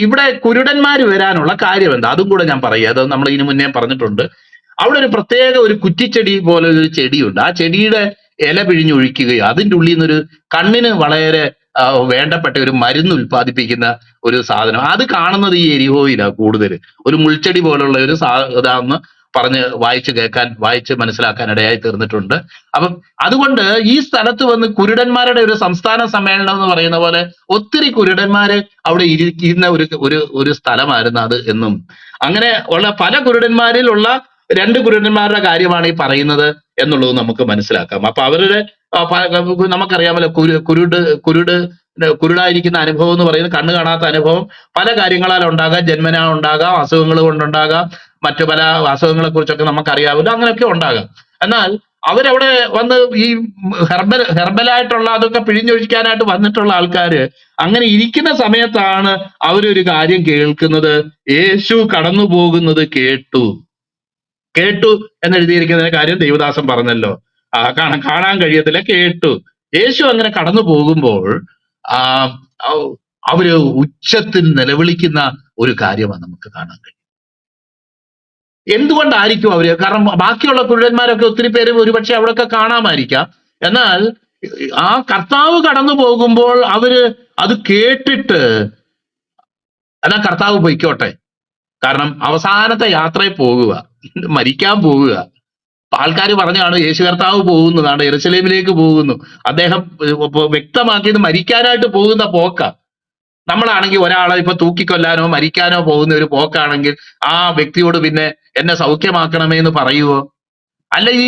ഇവിടെ കുരുടന്മാര് വരാനുള്ള കാര്യം എന്താ, അതും കൂടെ ഞാൻ പറയുക. അത് നമ്മൾ ഇതിനു മുന്നേ പറഞ്ഞിട്ടുണ്ട്. അവിടെ ഒരു പ്രത്യേക ഒരു കുറ്റിച്ചെടി പോലെ ഒരു ചെടിയുണ്ട്. ആ ചെടിയുടെ ഇല പിഴിഞ്ഞൊഴിക്കുകയോ അതിൻ്റെ ഉള്ളിൽ നിന്നൊരു കണ്ണിന് വളരെ വേണ്ടപ്പെട്ട ഒരു മരുന്ന് ഉൽപ്പാദിപ്പിക്കുന്ന ഒരു സാധനം, അത് കാണുന്നത് ഈ എരിഹോയിലാണ് കൂടുതൽ. ഒരു മുൾച്ചെടി പോലുള്ള ഒരു ഇതാന്ന് പറഞ്ഞ് വായിച്ച് മനസ്സിലാക്കാൻ ഇടയായി തീർന്നിട്ടുണ്ട്. അപ്പം അതുകൊണ്ട് ഈ സ്ഥലത്ത് വന്ന് കുരുടന്മാരുടെ ഒരു സംസ്ഥാന സമ്മേളനം എന്ന് പറയുന്ന പോലെ ഒത്തിരി കുരുടന്മാര് അവിടെ ഇരിക്കുന്ന ഒരു സ്ഥലമായിരുന്നു അത് എന്നും, അങ്ങനെ ഉള്ള പല കുരുടന്മാരിലുള്ള 2 കുരുടന്മാരുടെ കാര്യമാണ് ഈ പറയുന്നത് എന്നുള്ളത് നമുക്ക് മനസ്സിലാക്കാം. അപ്പൊ അവരുടെ നമുക്കറിയാമല്ലോ, കുരുടായിരിക്കുന്ന അനുഭവം എന്ന് പറയുന്നത് കണ്ണ് കാണാത്ത അനുഭവം പല കാര്യങ്ങളാൽ ഉണ്ടാകാം. ജന്മനാ ഉണ്ടാകാം, അസുഖങ്ങൾ കൊണ്ടുണ്ടാകാം, മറ്റു പല അസുഖങ്ങളെ കുറിച്ചൊക്കെ നമുക്കറിയാമല്ലോ, അങ്ങനെയൊക്കെ ഉണ്ടാകാം. എന്നാൽ അവരവിടെ വന്ന് ഈ ഹെർബലായിട്ടുള്ള അതൊക്കെ പിഴിഞ്ഞൊഴിക്കാനായിട്ട് വന്നിട്ടുള്ള ആൾക്കാര് അങ്ങനെ ഇരിക്കുന്ന സമയത്താണ് അവരൊരു കാര്യം കേൾക്കുന്നത്. യേശു കടന്നു പോകുന്നത് കേട്ടു എന്നെഴുതിയിരിക്കുന്ന കാര്യം ദൈവദാസൻ പറഞ്ഞല്ലോ. കാണാൻ കഴിയത്തില്ല, കേട്ടു. യേശു അങ്ങനെ കടന്നു പോകുമ്പോൾ അവര് ഉച്ചത്തിൽ നിലവിളിക്കുന്ന ഒരു കാര്യമാണ് നമുക്ക് കാണാൻ കഴിയും. എന്തുകൊണ്ടായിരിക്കും അവര്? കാരണം ബാക്കിയുള്ള കുരുടന്മാരൊക്കെ ഒത്തിരി പേര് ഒരുപക്ഷെ അവിടെയൊക്കെ കാണാമായിരിക്കാം. എന്നാൽ ആ കർത്താവ് കടന്നു പോകുമ്പോൾ അവര് അത് കേട്ടിട്ട് എന്നാ കർത്താവ് പൊയ്ക്കോട്ടെ, കാരണം അവസാനത്തെ യാത്രയിൽ പോകുക, മരിക്കാൻ പോകുക. ആൾക്കാർ പറഞ്ഞാണ് യേശു കർത്താവ് പോകുന്നതാണ്, യെരൂശലേമിലേക്ക് പോകുന്നു. അദ്ദേഹം വ്യക്തമാക്കിയത് മരിക്കാനായിട്ട് പോകുന്ന പോക്ക. നമ്മളാണെങ്കിൽ ഒരാളെ ഇപ്പൊ തൂക്കിക്കൊല്ലാനോ മരിക്കാനോ പോകുന്ന ഒരു പോക്കാണെങ്കിൽ ആ വ്യക്തിയോട് പിന്നെ എന്നെ സൗഖ്യമാക്കണമേ എന്ന് പറയുവോ? അല്ല, ഈ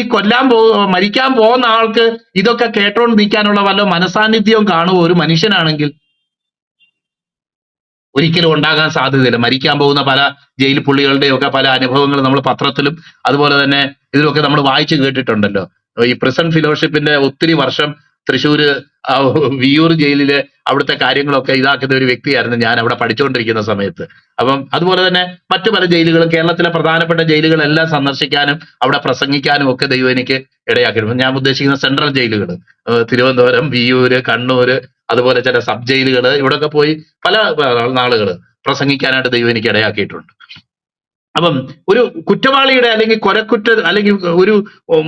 മരിക്കാൻ പോകുന്ന ആൾക്ക് ഇതൊക്കെ കേട്ടോണ്ട് നിൽക്കാനുള്ള വല്ല മനസാന്നിധ്യവും കാണുമോ ഒരു മനുഷ്യനാണെങ്കിൽ? ഒരിക്കലും ഉണ്ടാകാൻ സാധ്യതയില്ല. മരിക്കാൻ പോകുന്ന പല ജയിൽ പുള്ളികളുടെയും ഒക്കെ പല അനുഭവങ്ങൾ നമ്മൾ പത്രത്തിലും അതുപോലെ തന്നെ ഇതിലൊക്കെ നമ്മൾ വായിച്ചു കേട്ടിട്ടുണ്ടല്ലോ. ഈ പ്രിസൺ ഫെലോഷിപ്പിന്റെ ഒത്തിരി വർഷം തൃശ്ശൂര് വിയ്യൂർ ജയിലില് അവിടുത്തെ കാര്യങ്ങളൊക്കെ ഇതാക്കുന്ന ഒരു വ്യക്തിയായിരുന്നു ഞാൻ അവിടെ പഠിച്ചുകൊണ്ടിരിക്കുന്ന സമയത്ത്. അപ്പം അതുപോലെ തന്നെ മറ്റു പല ജയിലുകളും, കേരളത്തിലെ പ്രധാനപ്പെട്ട ജയിലുകളെല്ലാം സന്ദർശിക്കാനും അവിടെ പ്രസംഗിക്കാനും ഒക്കെ ദൈവം എനിക്ക് ഇടയാക്കിയിരുന്നു. ഞാൻ ഉദ്ദേശിക്കുന്ന സെൻട്രൽ ജയിലുകൾ, തിരുവനന്തപുരം, വിയ്യൂര്, കണ്ണൂര്, അതുപോലെ ചില സബ് ജയിലുകൾ, ഇവിടെയൊക്കെ പോയി പല നാളുകൾ പ്രസംഗിക്കാനായിട്ട് ദൈവം എനിക്ക് ഇടയാക്കിയിട്ടുണ്ട്. അപ്പം ഒരു കുറ്റവാളിയുടെ അല്ലെങ്കിൽ കൊലക്കുറ്റ അല്ലെങ്കിൽ ഒരു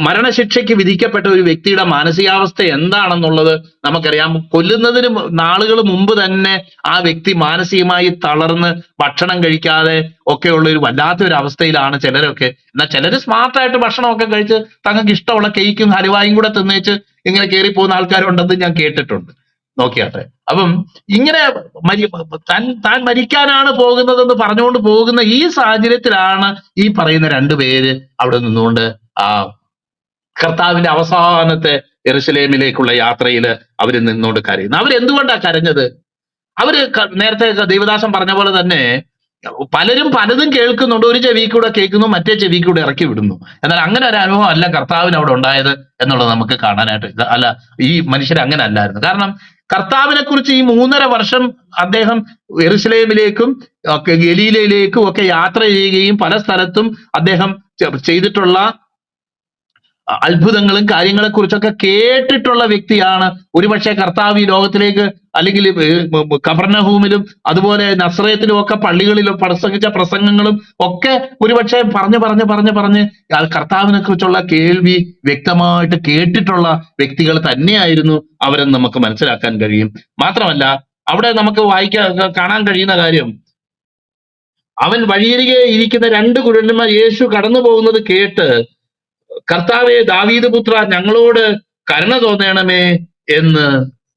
മരണശിക്ഷയ്ക്ക് വിധിക്കപ്പെട്ട ഒരു വ്യക്തിയുടെ മാനസികാവസ്ഥ എന്താണെന്നുള്ളത് നമുക്കറിയാം. കൊല്ലുന്നതിന് നാളുകൾ മുമ്പ് തന്നെ ആ വ്യക്തി മാനസികമായി തളർന്ന് ഭക്ഷണം കഴിക്കാതെ ഒക്കെയുള്ള ഒരു വല്ലാത്ത ഒരു അവസ്ഥയിലാണ് ചിലരൊക്കെ. എന്നാൽ ചിലര് സ്മാർട്ടായിട്ട് ഭക്ഷണമൊക്കെ കഴിച്ച് തങ്ങൾക്ക് ഇഷ്ടമുള്ള കേക്കും ഹലുവായും കൂടെ തിന്നേച്ച് ഇങ്ങനെ കയറി പോകുന്ന ആൾക്കാരുണ്ടെന്ന് ഞാൻ കേട്ടിട്ടുണ്ട്. നോക്കിയാട്ടെ. അപ്പം ഇങ്ങനെ താൻ മരിക്കാനാണ് പോകുന്നതെന്ന് പറഞ്ഞുകൊണ്ട് പോകുന്ന ഈ സാഹചര്യത്തിലാണ് ഈ പറയുന്ന രണ്ടുപേര് അവിടെ നിന്നുകൊണ്ട് ആ കർത്താവിന്റെ അവസാനത്തെ യെരൂശലേമിലേക്കുള്ള യാത്രയിൽ അവര് നിന്നുകൊണ്ട് കരയുന്നു. അവരെന്തുകൊണ്ടാ കരഞ്ഞത്? അവര് നേരത്തെ ദൈവദാസൻ പറഞ്ഞ പോലെ തന്നെ പലരും പലതും കേൾക്കുന്നുണ്ട്. ഒരു ചെവി കൂടെ കേൾക്കുന്നു, മറ്റേ ചെവി കൂടെ ഇറക്കി വിടുന്നു. എന്നാൽ അങ്ങനെ ഒരു അനുഭവം അല്ല കർത്താവിന് അവിടെ ഉണ്ടായത് എന്നുള്ളത് നമുക്ക് കാണാനായിട്ട് അല്ല, ഈ മനുഷ്യർ അങ്ങനെ അല്ലായിരുന്നു. കാരണം കർത്താവിനെ കുറിച്ച് ഈ 3.5 വർഷം അദ്ദേഹം യെരൂശലേമിലേക്കും ഗലീലയിലേക്കും ഒക്കെ യാത്ര ചെയ്യുകയും പല സ്ഥലത്തും അദ്ദേഹം ചെയ്തിട്ടുള്ള അത്ഭുതങ്ങളും കാര്യങ്ങളെ കുറിച്ചൊക്കെ കേട്ടിട്ടുള്ള വ്യക്തിയാണ്. ഒരുപക്ഷെ കർത്താവ് ഈ ലോകത്തിലേക്ക് അല്ലെങ്കിൽ കഫർനഹൂമിലും അതുപോലെ നസ്രയത്തിലും ഒക്കെ പള്ളികളിലും പ്രസംഗിച്ച പ്രസംഗങ്ങളും ഒക്കെ ഒരുപക്ഷെ പറഞ്ഞ് കർത്താവിനെ കുറിച്ചുള്ള കേൾവി വ്യക്തമായിട്ട് കേട്ടിട്ടുള്ള വ്യക്തികൾ തന്നെയായിരുന്നു അവരെന്ന് നമുക്ക് മനസ്സിലാക്കാൻ കഴിയും. മാത്രമല്ല അവിടെ നമുക്ക് കാണാൻ കഴിയുന്ന കാര്യം, അവൻ വഴിയരികെ ഇരിക്കുന്ന 2 കുരുടന്മാർ യേശു കടന്നു പോകുന്നത് കേട്ട്, കർത്താവെ ദാവീദ് പുത്ര ഞങ്ങളോട് കരുണ തോന്നണമേ എന്ന്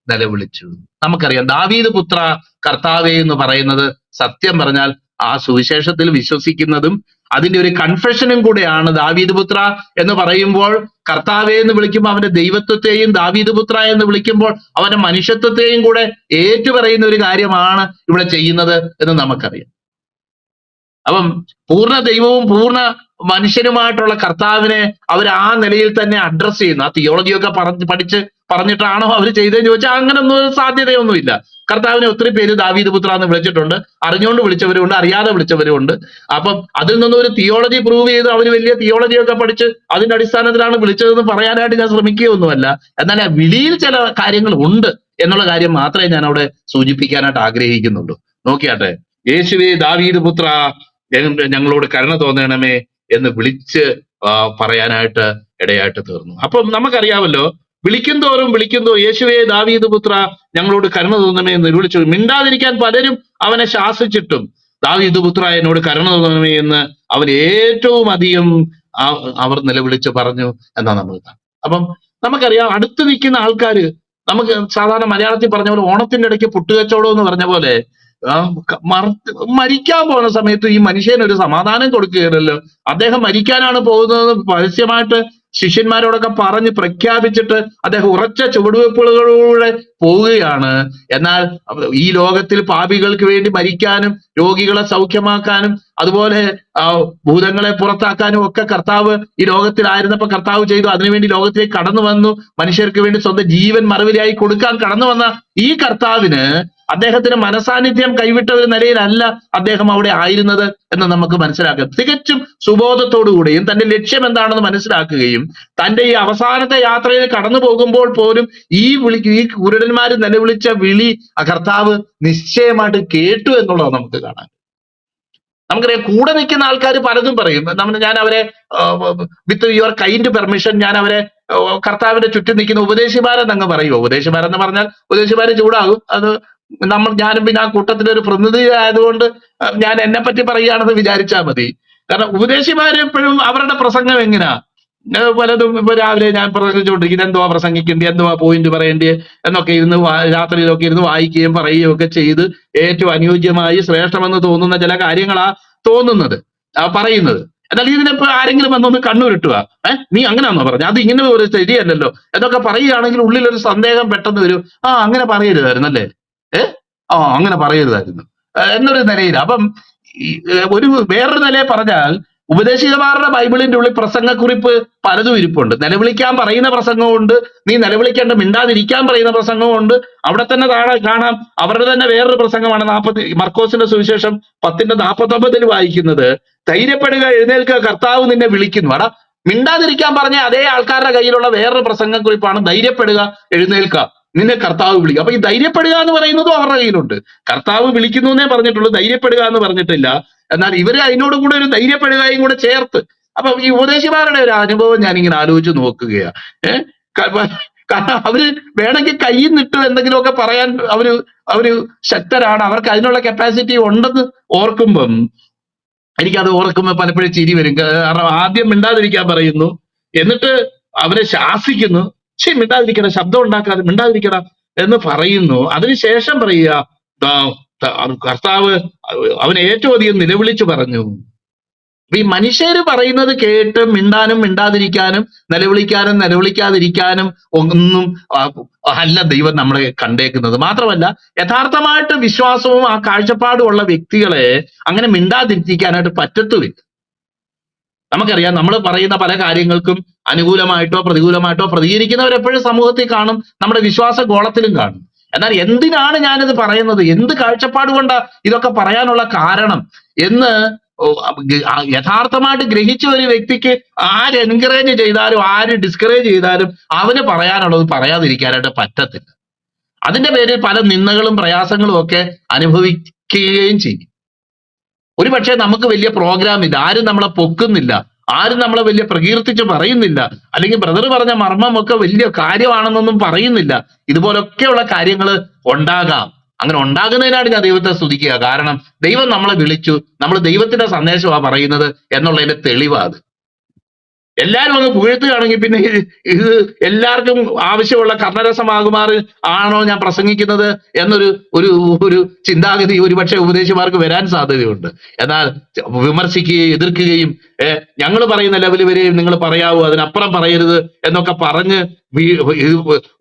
നിലവിളിച്ചു. നമുക്കറിയാം ദാവീദ് പുത്ര കർത്താവേ എന്ന് പറയുന്നത് സത്യം പറഞ്ഞാൽ ആ സുവിശേഷത്തിൽ വിശ്വസിക്കുന്നതും അതിന്റെ ഒരു കൺഫെഷനും കൂടെയാണ്. ദാവീദ് പുത്ര എന്ന് പറയുമ്പോൾ കർത്താവേ എന്ന് വിളിക്കുമ്പോൾ അവന്റെ ദൈവത്വത്തെയും, ദാവീദ് പുത്ര എന്ന് വിളിക്കുമ്പോൾ അവന്റെ മനുഷ്യത്വത്തെയും കൂടെ ഏറ്റുപറയുന്ന ഒരു കാര്യമാണ് ഇവിടെ ചെയ്യുന്നത് എന്ന് നമുക്കറിയാം. അപ്പം പൂർണ്ണ ദൈവവും പൂർണ്ണ മനുഷ്യനുമായിട്ടുള്ള കർത്താവിനെ അവർ ആ നിലയിൽ തന്നെ അഡ്രസ് ചെയ്യുന്നു. ആ തിയോളജിയൊക്കെ പറഞ്ഞിട്ടാണോ അവർ ചെയ്തതെന്ന് ചോദിച്ചാൽ അങ്ങനൊന്നും സാധ്യതയൊന്നുമില്ല. കർത്താവിനെ ഒത്തിരി പേര് ദാവീദ് പുത്ര എന്ന് വിളിച്ചിട്ടുണ്ട്, അറിഞ്ഞുകൊണ്ട് വിളിച്ചവരുണ്ട്, അറിയാതെ വിളിച്ചവരുണ്ട്. അപ്പം അതിൽ നിന്നും ഒരു തിയോളജി പ്രൂവ് ചെയ്ത് അവർ വലിയ തിയോളജിയൊക്കെ പഠിച്ച് അതിന്റെ അടിസ്ഥാനത്തിലാണ് വിളിച്ചതെന്ന് പറയാനായിട്ട് ഞാൻ ശ്രമിക്കുകയൊന്നുമല്ല. എന്നാൽ ആ വിളിയിൽ ചില കാര്യങ്ങൾ ഉണ്ട് എന്നുള്ള കാര്യം മാത്രമേ ഞാൻ അവിടെ സൂചിപ്പിക്കാനായിട്ട് ആഗ്രഹിക്കുന്നുള്ളൂ. നോക്കിയാട്ടെ, യേശുവേ ദാവീദ് പുത്ര ഞങ്ങളോട് കരുണ തോന്നണമേ എന്ന് വിളിച്ച് പറയാനായിട്ട് ഇടയായിട്ട് തീർന്നു. അപ്പം നമുക്കറിയാമല്ലോ, വിളിക്കുന്തോറും യേശുവേ ദാവീദ് പുത്ര ഞങ്ങളോട് കരുണ തോന്നണമേ എന്ന് വിളിച്ചു. മിണ്ടാതിരിക്കാൻ പലരും അവനെ ശാസിച്ചിട്ടും ദാവീദ് പുത്ര എന്നോട് കരുണ തോന്നണമേ എന്ന് അവൻ ഏറ്റവും അധികം അവർ നിലവിളിച്ച് പറഞ്ഞു എന്നാ നമ്മൾ കാണും. അപ്പം നമുക്കറിയാം, അടുത്ത് നിൽക്കുന്ന ആൾക്കാര്, നമുക്ക് സാധാരണ മലയാളത്തിൽ പറഞ്ഞ പോലെ ഓണത്തിന്റെ ഇടയ്ക്ക് പുട്ടുകച്ചവടം എന്ന് പറഞ്ഞ പോലെ മരിക്കാൻ പോകുന്ന സമയത്ത് ഈ മനുഷ്യന് ഒരു സമാധാനം കൊടുക്കുകയല്ലോ. അദ്ദേഹം മരിക്കാനാണ് പോകുന്നത് പരസ്യമായിട്ട് ശിഷ്യന്മാരോടൊക്കെ പറഞ്ഞ് പ്രഖ്യാപിച്ചിട്ട് അദ്ദേഹം ഉറച്ച ചുവടുവെപ്പുകളിലൂടെ പോവുകയാണ്. എന്നാൽ ഈ ലോകത്തിൽ പാപികൾക്ക് വേണ്ടി മരിക്കാനും രോഗികളെ സൗഖ്യമാക്കാനും അതുപോലെ ഭൂതങ്ങളെ പുറത്താക്കാനും ഒക്കെ കർത്താവ് ഈ ലോകത്തിലായിരുന്നപ്പോ കർത്താവ് ചെയ്തു. അതിനുവേണ്ടി ലോകത്തിലേക്ക് കടന്നു വന്നു. മനുഷ്യർക്ക് വേണ്ടി സ്വന്തം ജീവൻ മറുപടിയായി കൊടുക്കാൻ കടന്നു വന്ന ഈ കർത്താവിന് അദ്ദേഹത്തിന് മനസാന്നിധ്യം കൈവിട്ട ഒരു നിലയിലല്ല അദ്ദേഹം അവിടെ ആയിരുന്നത് എന്ന് നമുക്ക് മനസ്സിലാക്കാം. തികച്ചും സുബോധത്തോടുകൂടിയും തന്റെ ലക്ഷ്യം എന്താണെന്ന് മനസ്സിലാക്കുകയും തന്റെ ഈ അവസാനത്തെ യാത്രയിൽ കടന്നു പോകുമ്പോൾ പോലും ഈ കുരുടന്മാര് നിലവിളിച്ച വിളി ആ കർത്താവ് നിശ്ചയമായിട്ട് കേട്ടു എന്നുള്ളത് നമുക്ക് കാണാം. നമുക്കറിയാം, കൂടെ നിൽക്കുന്ന ആൾക്കാർ പലതും പറയും. ഞാൻ അവരെ വിത്ത് യുവർ കൈൻഡ് പെർമിഷൻ ഞാൻ അവരെ കർത്താവിന്റെ ചുറ്റും നിൽക്കുന്ന ഉപദേശിമാരെന്ന് അങ്ങ് പറയുമോ? ഉപദേശിമാരെന്ന് പറഞ്ഞാൽ ഉപദേശിമാര് ചൂടാകും. അത് ഞാനും പിന്നെ ആ കൂട്ടത്തിലൊരു പ്രതിനിധി ആയതുകൊണ്ട് ഞാൻ എന്നെ പറ്റി പറയുകയാണെന്ന് വിചാരിച്ചാൽ മതി. കാരണം ഉപദേശിമാരെപ്പോഴും അവരുടെ പ്രസംഗം എങ്ങനെയാ, പലതും ഇപ്പൊ രാവിലെ ഞാൻ പ്രസംഗിച്ചുകൊണ്ടിരിക്കുന്നത്, എന്തുവാ പ്രസംഗിക്കേണ്ടി, എന്തുവാ പോയിന്റ് പറയേണ്ടി എന്നൊക്കെ ഇരുന്ന് രാത്രിയിലൊക്കെ ഇരുന്ന് വായിക്കുകയും പറയുകയും ഒക്കെ ചെയ്ത് ഏറ്റവും അനുയോജ്യമായി ശ്രേഷ്ഠമെന്ന് തോന്നുന്ന ചില കാര്യങ്ങളാ പറയുന്നത്. എന്നാൽ ഇതിനിപ്പോ ആരെങ്കിലും വന്നൊന്ന് കണ്ണുരുട്ടുക, നീ അങ്ങനെയാണോ പറഞ്ഞു, അത് ഇങ്ങനെ ഒരു ശരിയല്ലല്ലോ എന്നൊക്കെ പറയുകയാണെങ്കിൽ ഉള്ളിലൊരു സന്ദേഹം പെട്ടെന്ന് വരും. അങ്ങനെ പറയരുതായിരുന്നു അല്ലേ, അങ്ങനെ പറയരുതായിരുന്നു എന്നൊരു നിലയിൽ. അപ്പം വേറൊരു നിലയിൽ പറഞ്ഞാൽ ഉപദേശികമാരുടെ ബൈബിളിന്റെ ഉള്ളിൽ പ്രസംഗക്കുറിപ്പ് പലതും ഇരിപ്പുണ്ട്. നിലവിളിക്കാൻ പറയുന്ന പ്രസംഗമുണ്ട്, നീ നിലവിളിക്കേണ്ട മിണ്ടാതിരിക്കാൻ പറയുന്ന പ്രസംഗമുണ്ട്. അവിടെ തന്നെ കാണാം അവരുടെ തന്നെ വേറൊരു പ്രസംഗമാണ് മർക്കോസിന്റെ സുവിശേഷം 10:49 വായിക്കുന്നത്, ധൈര്യപ്പെടുക, എഴുന്നേൽക്കുക, കർത്താവ് നിന്നെ വിളിക്കുന്നു. മിണ്ടാതിരിക്കാൻ പറഞ്ഞ അതേ ആൾക്കാരുടെ കയ്യിലുള്ള വേറൊരു പ്രസംഗക്കുറിപ്പാണ് ധൈര്യപ്പെടുക, എഴുന്നേൽക്കുക. നിന്നെ കർത്താവ് വിളിക്കും. അപ്പൊ ഈ ധൈര്യപ്പെടുക എന്ന് പറയുന്നതും അവരുടെ കയ്യിലുണ്ട്. കർത്താവ് വിളിക്കുന്നു എന്നേ പറഞ്ഞിട്ടുള്ളൂ, ധൈര്യപ്പെടുക എന്ന് പറഞ്ഞിട്ടില്ല. എന്നാൽ ഇവര് അതിനോട് കൂടെ ഒരു ധൈര്യപ്പെടുകയും കൂടെ ചേർത്ത്. അപ്പൊ ഈ ഉപദേശിമാരുടെ ഒരു അനുഭവം ഞാൻ ഇങ്ങനെ ആലോചിച്ച് നോക്കുകയാ. ഏഹ് കാരണം അവര് വേണമെങ്കിൽ കയ്യിൽ നിട്ട് എന്തെങ്കിലുമൊക്കെ പറയാൻ അവര് അവര് ശക്തരാണ്, അവർക്ക് അതിനുള്ള കപ്പാസിറ്റി ഉണ്ടെന്ന് ഓർക്കുമ്പം എനിക്കത് ഓർക്കുമ്പോ പലപ്പോഴും ചിരി വരും. കാരണം ആദ്യം മിണ്ടാതിരിക്കാൻ പറയുന്നു, എന്നിട്ട് അവരെ ശാസിക്കുന്നു. മിണ്ടാതിരിക്കണം, ശബ്ദം ഉണ്ടാക്കാതെ മിണ്ടാതിരിക്കണം എന്ന് പറയുന്നു. അതിനുശേഷം പറയുക, "ദാ, കർത്താവ് അവനെ ഏറ്റവും അധികം നിലവിളിച്ചു പറഞ്ഞു." അപ്പൊ ഈ മനുഷ്യര് പറയുന്നത് കേട്ട് മിണ്ടാനും മിണ്ടാതിരിക്കാനും നിലവിളിക്കാനും നിലവിളിക്കാതിരിക്കാനും ഒന്നും അല്ല ദൈവം നമ്മളെ കണ്ടേക്കുന്നത്. മാത്രമല്ല, യഥാർത്ഥമായിട്ട് വിശ്വാസവും ആ കാഴ്ചപ്പാടും ഉള്ള വ്യക്തികളെ അങ്ങനെ മിണ്ടാതിരിക്കാനായിട്ട് പറ്റത്തുമില്ല. നമുക്കറിയാം, നമ്മൾ പറയുന്ന പല കാര്യങ്ങൾക്കും അനുകൂലമായിട്ടോ പ്രതികൂലമായിട്ടോ പ്രതികരിക്കുന്നവരെപ്പോഴും സമൂഹത്തിൽ കാണും, നമ്മുടെ വിശ്വാസ ഗോളത്തിലും കാണും. എന്നാൽ എന്തിനാണ് ഞാനിത് പറയുന്നത്, എന്ത് കാഴ്ചപ്പാട് കൊണ്ടാ ഇതൊക്കെ പറയാനുള്ള കാരണം എന്ന് യഥാർത്ഥമായിട്ട് ഗ്രഹിച്ച ഒരു വ്യക്തിക്ക് ആര് എൻകറേജ് ചെയ്താലും ആര് ഡിസ്കറേജ് ചെയ്താലും അവന് പറയാനുള്ളത് പറയാതിരിക്കാനായിട്ട് പറ്റത്തില്ല. അതിന്റെ പേരിൽ പല നിന്ദകളും പ്രയാസങ്ങളും ഒക്കെ അനുഭവിക്കുകയും ചെയ്യും. ഒരുപക്ഷെ നമുക്ക് വലിയ പ്രോഗ്രാം ഇല്ല, ആരും നമ്മളെ പൊക്കുന്നില്ല, ആരും നമ്മളെ വലിയ പ്രകീർത്തിച്ച് പറയുന്നില്ല, അല്ലെങ്കിൽ ബ്രദർ പറഞ്ഞ മർമ്മമൊക്കെ വലിയ കാര്യമാണെന്നൊന്നും പറയുന്നില്ല. ഇതുപോലൊക്കെയുള്ള കാര്യങ്ങൾ ഉണ്ടാകാം. അങ്ങനെ ഉണ്ടാകുന്നതിനാണ് ഞാൻ ദൈവത്തെ സ്തുതിക്കുക. കാരണം ദൈവം നമ്മളെ വിളിച്ചു, നമ്മൾ ദൈവത്തിന്റെ സന്ദേശമാണ് പറയുന്നത് എന്നുള്ളതിന്റെ തെളിവാത്. എല്ലാരും അങ്ങ് പുകഴ്ത്തുകയാണെങ്കിൽ പിന്നെ ഇത് എല്ലാവർക്കും ആവശ്യമുള്ള കർണരസമാകുമാറ് ആണോ ഞാൻ പ്രസംഗിക്കുന്നത് എന്നൊരു ഒരു ഒരു ചിന്താഗതി ഒരുപക്ഷെ ഉപദേശിമാർക്ക് വരാൻ സാധ്യതയുണ്ട്. എന്നാൽ വിമർശിക്കുകയും എതിർക്കുകയും ഞങ്ങൾ പറയുന്ന ലെവൽ വരെയും നിങ്ങൾ പറയാവൂ, അതിനപ്പുറം പറയരുത് എന്നൊക്കെ പറഞ്ഞ്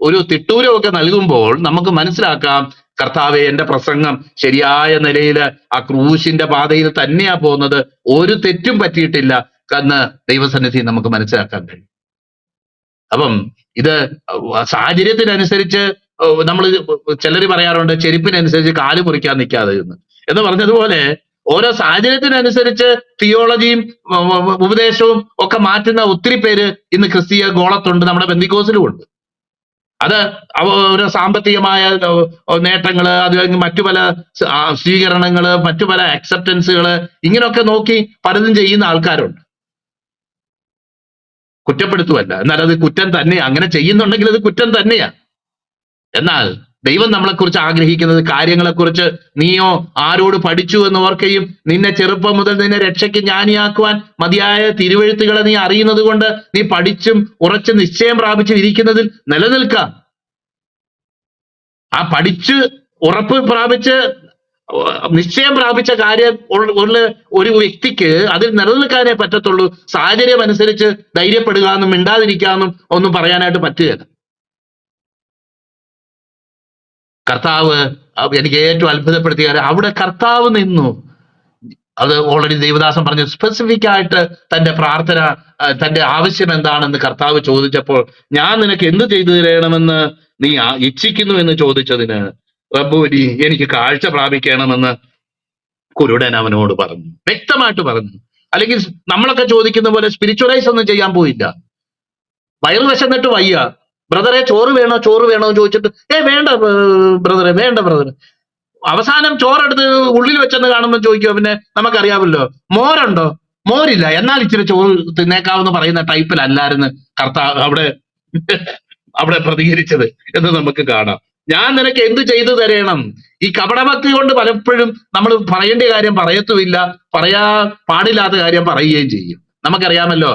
ഒരു തിട്ടൂരമൊക്കെ നൽകുമ്പോൾ നമുക്ക് മനസ്സിലാക്കാം, കർത്താവെ, എന്റെ പ്രസംഗം ശരിയായ നിലയിൽ ആ ക്രൂശിന്റെ പാതയിൽ തന്നെയാ പോകുന്നത്, ഒരു തെറ്റും പറ്റിയിട്ടില്ല എന്ന് ദൈവസന്നിധി നമുക്ക് മനസ്സിലാക്കാൻ കഴിയും. അപ്പം ഇത് സാഹചര്യത്തിനനുസരിച്ച് നമ്മൾ ചിലർ പറയാറുണ്ട്, ചെരുപ്പിനനുസരിച്ച് കാല് മുറിക്കാൻ നിൽക്കാതെ എന്ന് പറഞ്ഞതുപോലെ ഓരോ സാഹചര്യത്തിനനുസരിച്ച് തിയോളജിയും ഉപദേശവും ഒക്കെ മാറ്റുന്ന ഒത്തിരി പേര് ഇന്ന് ക്രിസ്തീയ ഗോളത്തുണ്ട്, നമ്മുടെ ബെന്തിക്കോസിലും ഉണ്ട്. അത് ഓരോ സാമ്പത്തികമായ നേട്ടങ്ങള്, അത് കഴിഞ്ഞ് മറ്റു പല സ്വീകരണങ്ങള്, മറ്റു പല അക്സെപ്റ്റൻസുകള്, ഇങ്ങനെയൊക്കെ നോക്കി പലതും ചെയ്യുന്ന ആൾക്കാരുണ്ട്. കുറ്റപ്പെടുത്തുമല്ല, എന്നാൽ അത് കുറ്റം തന്നെയാ. അങ്ങനെ ചെയ്യുന്നുണ്ടെങ്കിൽ അത് കുറ്റം തന്നെയാ. എന്നാൽ ദൈവം നമ്മളെക്കുറിച്ച് ആഗ്രഹിക്കുന്നത് കാര്യങ്ങളെക്കുറിച്ച് നീയോ ആരോട് പഠിച്ചു എന്ന് ഓർക്കുകയും നിന്നെ ചെറുപ്പം മുതൽ നിന്നെ രക്ഷയ്ക്ക് ജ്ഞാനിയാക്കുവാൻ മതിയായ തിരുവെഴുത്തുകളെ നീ അറിയുന്നത് കൊണ്ട് നീ പഠിച്ചും ഉറച്ച് നിശ്ചയം പ്രാപിച്ചും ഇരിക്കുന്നതിൽ നിലനിൽക്കാം. ആ പഠിച്ച് ഉറപ്പ് പ്രാപിച്ച് നിശ്ചയം പ്രാപിച്ച കാര്യം ഉള്ള ഒരു വ്യക്തിക്ക് അതിൽ നിലനിൽക്കാനേ പറ്റത്തുള്ളൂ. സാഹചര്യം അനുസരിച്ച് ധൈര്യപ്പെടുക മിണ്ടാതിരിക്കാന്നും ഒന്നും പറയാനായിട്ട് പറ്റുകയില്ല. കർത്താവ് എനിക്ക് ഏറ്റവും അത്ഭുതപ്പെടുത്തിയ കാര്യം, അവിടെ കർത്താവ് നിന്നു. അത് ഓൾറെഡി ദേവദാസൻ പറഞ്ഞു, സ്പെസിഫിക് ആയിട്ട് തന്റെ പ്രാർത്ഥന, തന്റെ ആവശ്യം എന്താണെന്ന് കർത്താവ് ചോദിച്ചപ്പോൾ, ഞാൻ നിനക്ക് എന്ത് ചെയ്തു തരണമെന്ന് നീ ഇച്ഛിക്കുന്നു എന്ന് ചോദിച്ചതിന് റബ്ബൂനി എനിക്ക് കാഴ്ച പ്രാപിക്കണമെന്ന് കുരുടൻ അവനോട് പറഞ്ഞു, വ്യക്തമായിട്ട് പറഞ്ഞു. അല്ലെങ്കിൽ നമ്മളൊക്കെ ചോദിക്കുന്ന പോലെ സ്പിരിച്വലൈസ് ഒന്നും ചെയ്യാൻ പോയില്ല. വയറു വിശന്നിട്ട് വയ്യ, ബ്രദറെ ചോറ് വേണോ എന്ന് ചോദിച്ചിട്ട് വേണ്ട ബ്രദറെ, വേണ്ട ബ്രദറെ. അവസാനം ചോറെടുത്ത് ഉള്ളിൽ വെച്ചെന്ന് കാണുമ്പോൾ ചോദിക്കുക, പിന്നെ നമുക്കറിയാമല്ലോ, മോരുണ്ടോ? മോരില്ല, എന്നാൽ ഇച്ചിരി ചോറ് തിന്നേക്കാവെന്ന് പറയുന്ന ടൈപ്പിലല്ലായിരുന്നു കർത്താവ് അവിടെ പ്രതികരിച്ചത് എന്ന് നമുക്ക് കാണാം. ഞാൻ നിനക്ക് എന്ത് ചെയ്തു തരണം? ഈ കപടഭക്തി കൊണ്ട് പലപ്പോഴും നമ്മൾ പറയേണ്ട കാര്യം പറയത്തുമില്ല, പറയാ പാടില്ലാത്ത കാര്യം പറയുകയും ചെയ്യും. നമുക്കറിയാമല്ലോ,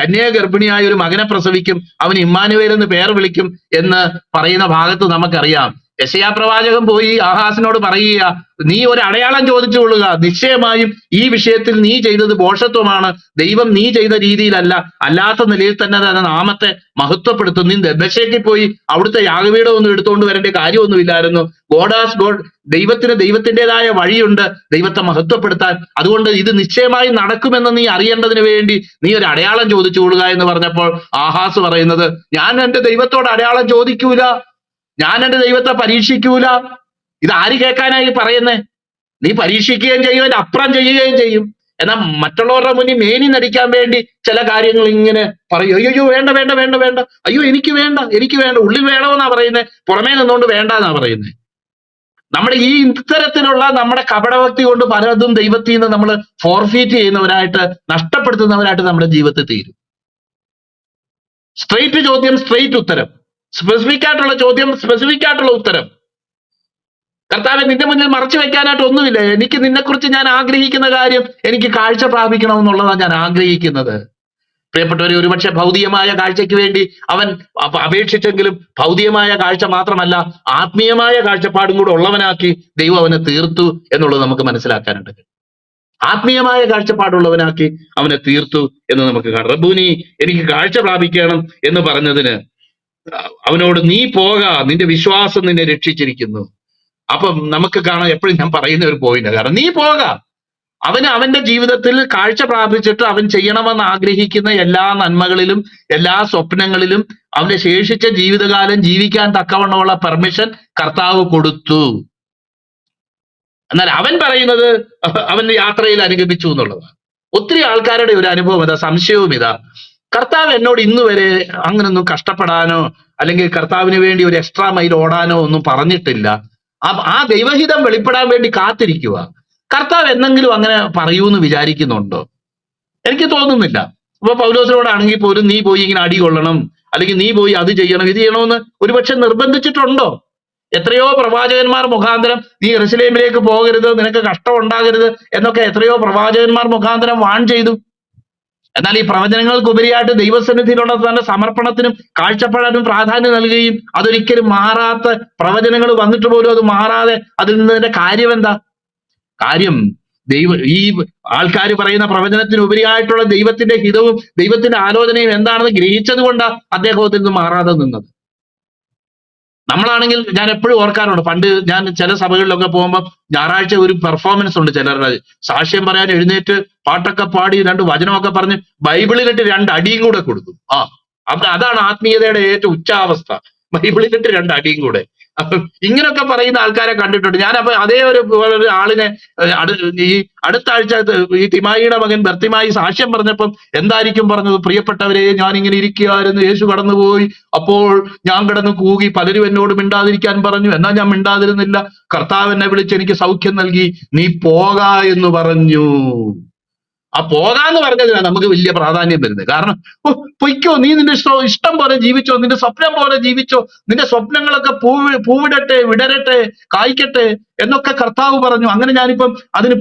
കന്യാ ഗർഭിണിയായ ഒരു മകനെ പ്രസവിക്കും, അവൻ ഇമ്മാനുവേൽ എന്ന് പേർ വിളിക്കും എന്ന് പറയുന്ന ഭാഗത്ത് നമുക്കറിയാം. യെശയ്യാ പ്രവാചകൻ പോയി ആഹാസിനോട് പറയുക, നീ ഒരു അടയാളം ചോദിച്ചു കൊള്ളുക, നിശ്ചയമായും ഈ വിഷയത്തിൽ നീ ചെയ്തത് ഭോഷത്വമാണ്, ദൈവം നീ ചെയ്ത രീതിയിലല്ല, അല്ലാത്ത നിലയിൽ തന്നെ തന്നെ നാമത്തെ മഹത്വപ്പെടുത്തും. നീ ദബശേക്ക് പോയി അവിടുത്തെ യാഗപീഠം ഒന്നും എടുത്തുകൊണ്ട് വരേണ്ട കാര്യമൊന്നുമില്ലായിരുന്നു. ഗോഡ് ദൈവത്തിന് ദൈവത്തിൻ്റെതായ വഴിയുണ്ട് ദൈവത്തെ മഹത്വപ്പെടുത്താൻ. അതുകൊണ്ട് ഇത് നിശ്ചയമായി നടക്കുമെന്ന് നീ അറിയേണ്ടതിന് വേണ്ടി നീ ഒരു അടയാളം ചോദിച്ചു കൊള്ളുക എന്ന് പറഞ്ഞപ്പോൾ ആഹാസ് പറയുന്നത്, ഞാൻ എന്റെ ദൈവത്തോട് അടയാളം ചോദിക്കൂല, ഞാൻ എന്റെ ദൈവത്തെ പരീക്ഷിക്കൂല. ഇത് ആര് കേൾക്കാനായി പറയുന്നേ? നീ പരീക്ഷിക്കുകയും ചെയ്യും, അതിന്റെ അപ്പുറം ചെയ്യുകയും ചെയ്യും. എന്നാൽ മറ്റുള്ളവരുടെ മുന്നിൽ മേനി നടിക്കാൻ വേണ്ടി ചില കാര്യങ്ങൾ ഇങ്ങനെ പറയും. അയ്യോ വേണ്ട വേണ്ട വേണ്ട വേണ്ട, അയ്യോ എനിക്ക് വേണ്ട എനിക്ക് വേണ്ട, ഉള്ളിൽ വേണമെന്നാ പറയുന്നത്, പുറമേ നിന്നുകൊണ്ട് വേണ്ടെന്നാ പറയുന്നത്. നമ്മുടെ ഈ ഇത്തരത്തിലുള്ള നമ്മുടെ കപടഭക്തി കൊണ്ട് പലതും ദൈവത്തിൽ നിന്ന് നമ്മൾ ഫോർഫീറ്റ് ചെയ്യുന്നവരായിട്ട്, നഷ്ടപ്പെടുത്തുന്നവരായിട്ട് നമ്മുടെ ജീവിതത്തിൽ തീരും. സ്ട്രെയിറ്റ് ചോദ്യം സ്ട്രെയിറ്റ് ഉത്തരം, സ്പെസിഫിക് ആയിട്ടുള്ള ചോദ്യം സ്പെസിഫിക് ആയിട്ടുള്ള ഉത്തരം. കർത്താവെ, നിന്റെ മുന്നിൽ മറച്ചു വെക്കാനായിട്ട് ഒന്നുമില്ല. എനിക്ക് നിന്നെക്കുറിച്ച് ഞാൻ ആഗ്രഹിക്കുന്ന കാര്യം എനിക്ക് കാഴ്ച പ്രാപിക്കണമെന്നുള്ളതാണ് ഞാൻ ആഗ്രഹിക്കുന്നത്. പ്രിയപ്പെട്ടവരെ, ഒരുപക്ഷെ ഭൗതികമായ കാഴ്ചയ്ക്ക് വേണ്ടി അവൻ അപേക്ഷിച്ചെങ്കിലും ഭൗതികമായ കാഴ്ച മാത്രമല്ല, ആത്മീയമായ കാഴ്ചപ്പാടും കൂടെ ഉള്ളവനാക്കി ദൈവം അവനെ തീർത്തു എന്നുള്ളത് നമുക്ക് മനസ്സിലാക്കാനുണ്ട്. ആത്മീയമായ കാഴ്ചപ്പാടുള്ളവനാക്കി അവനെ തീർത്തു എന്ന് നമുക്ക് കാണാം. റബ്ബൂനി, എനിക്ക് കാഴ്ച പ്രാപിക്കണം എന്ന് പറഞ്ഞതിന് അവനോട് നീ പോക, നിന്റെ വിശ്വാസം നിന്നെ രക്ഷിച്ചിരിക്കുന്നു. അപ്പം നമുക്ക് കാണാം, എപ്പോഴും ഞാൻ പറയുന്ന ഒരു പോയിന്റ്, കാരണം നീ പോക, അവന് അവന്റെ ജീവിതത്തിൽ കാഴ്ച പ്രാപിച്ചിട്ട് അവൻ ചെയ്യണമെന്ന് ആഗ്രഹിക്കുന്ന എല്ലാ നന്മകളിലും എല്ലാ സ്വപ്നങ്ങളിലും അവന്റെ ശേഷിച്ച ജീവിതകാലം ജീവിക്കാൻ തക്കവണ്ണമുള്ള പെർമിഷൻ കർത്താവ് കൊടുത്തു. എന്നാൽ അവൻ പറയുന്നത് അവൻ യാത്രയിൽ അനുഗമിച്ചു എന്നുള്ളതാണ്. ഒത്തിരി ആൾക്കാരുടെ ഒരു അനുഭവം ഇതാ, സംശയവും ഇതാ, കർത്താവ് എന്നോട് ഇന്ന് വരെ അങ്ങനൊന്നും കഷ്ടപ്പെടാനോ അല്ലെങ്കിൽ കർത്താവിന് വേണ്ടി ഒരു എക്സ്ട്രാ മൈൽ ഓടാനോ ഒന്നും പറഞ്ഞിട്ടില്ല. ആ ദൈവഹിതം വെളിപ്പെടാൻ വേണ്ടി കാത്തിരിക്കുക. കർത്താവ് എന്തെങ്കിലും അങ്ങനെ പറയൂന്ന് വിചാരിക്കുന്നുണ്ടോ? എനിക്ക് തോന്നുന്നില്ല. ഇപ്പൊ പൗലോസിനോടാണെങ്കിൽ പോലും നീ പോയി ഇങ്ങനെ അടി കൊള്ളണം, അല്ലെങ്കിൽ നീ പോയി അത് ചെയ്യണം ഇത് ചെയ്യണമെന്ന് ഒരുപക്ഷെ നിർബന്ധിച്ചിട്ടുണ്ടോ? എത്രയോ പ്രവാചകന്മാർ മുഖാന്തരം നീ യെരൂശലേമിലേക്ക് പോകരുത്, നിനക്ക് കഷ്ടം ഉണ്ടാകരുത് എന്നൊക്കെ എത്രയോ പ്രവാചകന്മാർ മുഖാന്തരം വാൺ ചെയ്തു. എന്നാൽ ഈ പ്രവചനങ്ങൾക്കുപരിയായിട്ട് ദൈവസന്നിധിയിലുള്ള തന്റെ സമർപ്പണത്തിനും കാഴ്ചപ്പാടിനും പ്രാധാന്യം നൽകുകയും അതൊരിക്കലും മാറാത്ത പ്രവചനങ്ങൾ വന്നിട്ട് പോലും അത് മാറാതെ അതിൽ നിന്നതിന്റെ കാര്യം എന്താ? കാര്യം ഈ ആൾക്കാർ പറയുന്ന പ്രവചനത്തിന് ഉപരിയായിട്ടുള്ള ദൈവത്തിന്റെ ഹിതവും ദൈവത്തിന്റെ ആലോചനയും എന്താണെന്ന് ഗ്രഹിച്ചത് കൊണ്ടാ അദ്ദേഹത്തിൽ നിന്ന് മാറാതെ നിന്നത്. നമ്മളാണെങ്കിൽ ഞാൻ എപ്പോഴും ഓർക്കാറുണ്ട്, പണ്ട് ഞാൻ ചില സഭകളിലൊക്കെ പോകുമ്പോൾ ഞായറാഴ്ച ഒരു പെർഫോമൻസ് ഉണ്ട് ചിലരുടെ, സാക്ഷ്യം പറയാൻ എഴുന്നേറ്റ് പാട്ടൊക്കെ പാടി 2 വചനമൊക്കെ പറഞ്ഞ് ബൈബിളിലിട്ട് 2 അടിയും കൂടെ കൊടുക്കും. അതാണ് ആത്മീയതയുടെ ഏറ്റവും ഉച്ചാവസ്ഥ, ബൈബിളിലിട്ട് 2 അടിയും കൂടെ. അപ്പം ഇങ്ങനൊക്കെ പറയുന്ന ആൾക്കാരെ കണ്ടിട്ടുണ്ട് ഞാൻ. അപ്പൊ അതേ ഒരു ആളിനെ ഈ അടുത്ത ആഴ്ച ഈ തിമായിയുടെ മകൻ ബർത്തിമായി സാക്ഷ്യം പറഞ്ഞപ്പം എന്തായിരിക്കും പറഞ്ഞത്? പ്രിയപ്പെട്ടവരെ, ഞാൻ ഇങ്ങനെ ഇരിക്കുകയായിരുന്നു, യേശു കടന്നുപോയി, അപ്പോൾ ഞാൻ കിടന്ന് കൂകി, പലരും എന്നോട് മിണ്ടാതിരിക്കാൻ പറഞ്ഞു, എന്നാൽ ഞാൻ മിണ്ടാതിരുന്നില്ല. കർത്താവ് എന്നെ വിളിച്ച് എനിക്ക് സൗഖ്യം നൽകി, നീ പോക എന്ന് പറഞ്ഞു. ആ പോകാന്ന് പറഞ്ഞതിനാണ് നമുക്ക് വലിയ പ്രാധാന്യം വരുന്നത്. കാരണം പൊയ്ക്കോ, നീ നിന്റെ ഇഷ്ടം പോലെ ജീവിച്ചോ, നിന്റെ സ്വപ്നം പോലെ ജീവിച്ചോ, നിന്റെ സ്വപ്നങ്ങളൊക്കെ പൂവിടട്ടെ, വിടരട്ടെ, കായ്ക്കട്ടെ എന്നൊക്കെ കർത്താവ് പറഞ്ഞു. അങ്ങനെ ഞാനിപ്പം അതിന്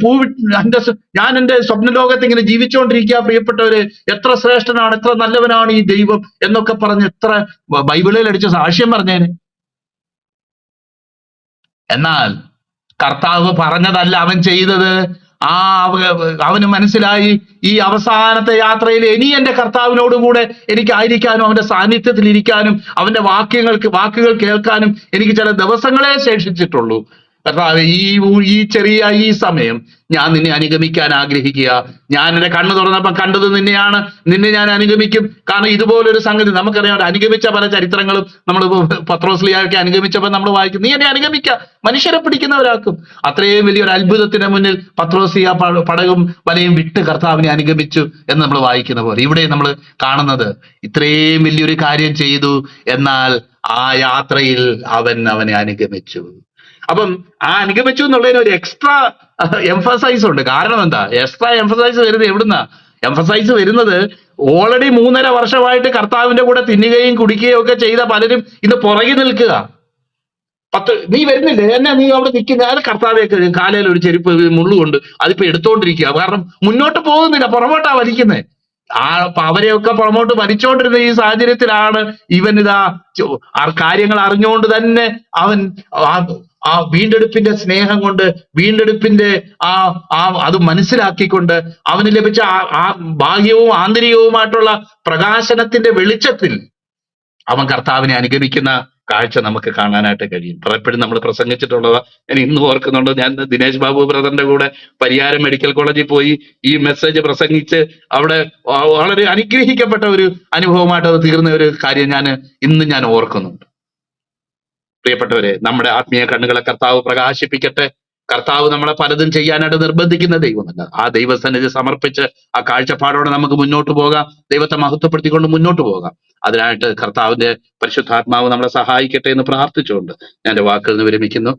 ഞാൻ എന്റെ സ്വപ്നലോകത്ത് ഇങ്ങനെ ജീവിച്ചുകൊണ്ടിരിക്കുക. പ്രിയപ്പെട്ടവര്, എത്ര ശ്രേഷ്ഠനാണ്, എത്ര നല്ലവനാണ് ഈ ദൈവം എന്നൊക്കെ പറഞ്ഞ് എത്ര ബൈബിളിൽ അടിച്ച സാക്ഷ്യം പറഞ്ഞേന്. എന്നാൽ കർത്താവ് പറഞ്ഞതല്ല അവൻ ചെയ്തത്. അവന് മനസ്സിലായി, ഈ അവസാനത്തെ യാത്രയിൽ ഇനി എന്റെ കർത്താവിനോട് കൂടെ എനിക്കായിരിക്കാനും അവന്റെ സാന്നിധ്യത്തിൽ ഇരിക്കാനും അവന്റെ വാക്കുകൾ കേൾക്കാനും എനിക്ക് ചില ദിവസങ്ങളെ ശേഷിച്ചിട്ടുള്ളൂ. കർത്താവ്, ഈ ചെറിയ ഈ സമയം ഞാൻ നിന്നെ അനുഗമിക്കാൻ ആഗ്രഹിക്കുക. ഞാൻ എന്റെ കണ്ണ് തുറന്നപ്പോൾ കണ്ടത് നിന്നെയാണ്, നിന്നെ ഞാൻ അനുഗമിക്കും. കാരണം ഇതുപോലൊരു സംഗതി നമുക്കറിയാം, അനുഗമിച്ച പല ചരിത്രങ്ങളും നമ്മൾ പത്രോസ്ലിയൊക്കെ അനുഗമിച്ചപ്പോൾ നമ്മൾ വായിക്കും, നീ എന്നെ അനുഗമിക്കുക, മനുഷ്യരെ പിടിക്കുന്നവരാക്കും. അത്രയും വലിയൊരു അത്ഭുതത്തിന് മുന്നിൽ പത്രോസ്ലിയ പടകും വലയും വിട്ട് കർത്താവിനെ അനുഗമിച്ചു എന്ന് നമ്മൾ വായിക്കുന്ന പോലെ ഇവിടെ നമ്മൾ കാണുന്നത് ഇത്രയും വലിയൊരു കാര്യം ചെയ്തു, എന്നാൽ ആ യാത്രയിൽ അവനെ അനുഗമിച്ചു. അപ്പം ആ അനുഗമിച്ചു എന്നുള്ളതിന് ഒരു എക്സ്ട്രാ എംഫസൈസ് ഉണ്ട്. കാരണം എന്താ എക്സ്ട്രാ എംഫസൈസ് വരുന്നത്? എവിടുന്നാ എംഫസൈസ് വരുന്നത്? ഓൾറെഡി 3.5 വർഷമായിട്ട് കർത്താവിന്റെ കൂടെ തിന്നുകയും കുടിക്കുകയും ഒക്കെ ചെയ്ത പലരും ഇന്ന് പുറകെ നിൽക്കുക. നീ വരുന്നില്ലേ, എന്നെ നീ അവിടെ നിൽക്കുന്ന, അത് കർത്താവെ കാലയിൽ ഒരു ചെരുപ്പ് മുള്ളുകൊണ്ട് അതിപ്പോ എടുത്തോണ്ടിരിക്കുക. കാരണം മുന്നോട്ട് പോകുന്നില്ല, പുറമോട്ടാ വലിക്കുന്നത്. അവരെയൊക്കെ പുറമോട്ട് വലിച്ചോണ്ടിരുന്ന ഈ സാഹചര്യത്തിലാണ് ഇവനിതാ കാര്യങ്ങൾ അറിഞ്ഞുകൊണ്ട് തന്നെ അവൻ ആ വീണ്ടെടുപ്പിന്റെ സ്നേഹം കൊണ്ട്, വീണ്ടെടുപ്പിന്റെ അത് മനസ്സിലാക്കിക്കൊണ്ട് അവന് ലഭിച്ച ആ ബാഹ്യവും ആന്തരികവുമായിട്ടുള്ള പ്രകാശനത്തിന്റെ വെളിച്ചത്തിൽ അവൻ കർത്താവിനെ അനുഗമിക്കുന്ന കാഴ്ച നമുക്ക് കാണാനായിട്ട് കഴിയും. പലപ്പോഴും നമ്മൾ പ്രസംഗിച്ചിട്ടുള്ളത് ഞാൻ ഇന്ന് ഓർക്കുന്നുണ്ട്. ഞാൻ ദിനേശ് ബാബു ബ്രദറിന്റെ കൂടെ പരിയാരം മെഡിക്കൽ കോളേജിൽ പോയി ഈ മെസ്സേജ് പ്രസംഗിച്ച് അവിടെ വളരെ അനുഗ്രഹിക്കപ്പെട്ട ഒരു അനുഭവമായിട്ട് അത് തീർന്ന ഒരു കാര്യം ഇന്ന് ഞാൻ ഓർക്കുന്നുണ്ട്. പ്രിയപ്പെട്ടവരെ, നമ്മുടെ ആത്മീയ കണ്ണുകളെ കർത്താവ് പ്രകാശിപ്പിക്കട്ടെ. കർത്താവ് നമ്മളെ പലതും ചെയ്യാനായിട്ട് നിർബന്ധിക്കുന്ന ദൈവമല്ല. ആ ദൈവസന്നിധി സമർപ്പിച്ച് ആ കാഴ്ചപ്പാടോടെ നമുക്ക് മുന്നോട്ട് പോകാം. ദൈവത്തെ മഹത്വപ്പെടുത്തിക്കൊണ്ട് മുന്നോട്ട് പോകാം. അതിനായിട്ട് കർത്താവിന്റെ പരിശുദ്ധാത്മാവ് നമ്മളെ സഹായിക്കട്ടെ എന്ന് പ്രാർത്ഥിച്ചുകൊണ്ട് ഞാൻ എന്റെ വാക്കുകൾ നിന്ന് വിരമിക്കുന്നു.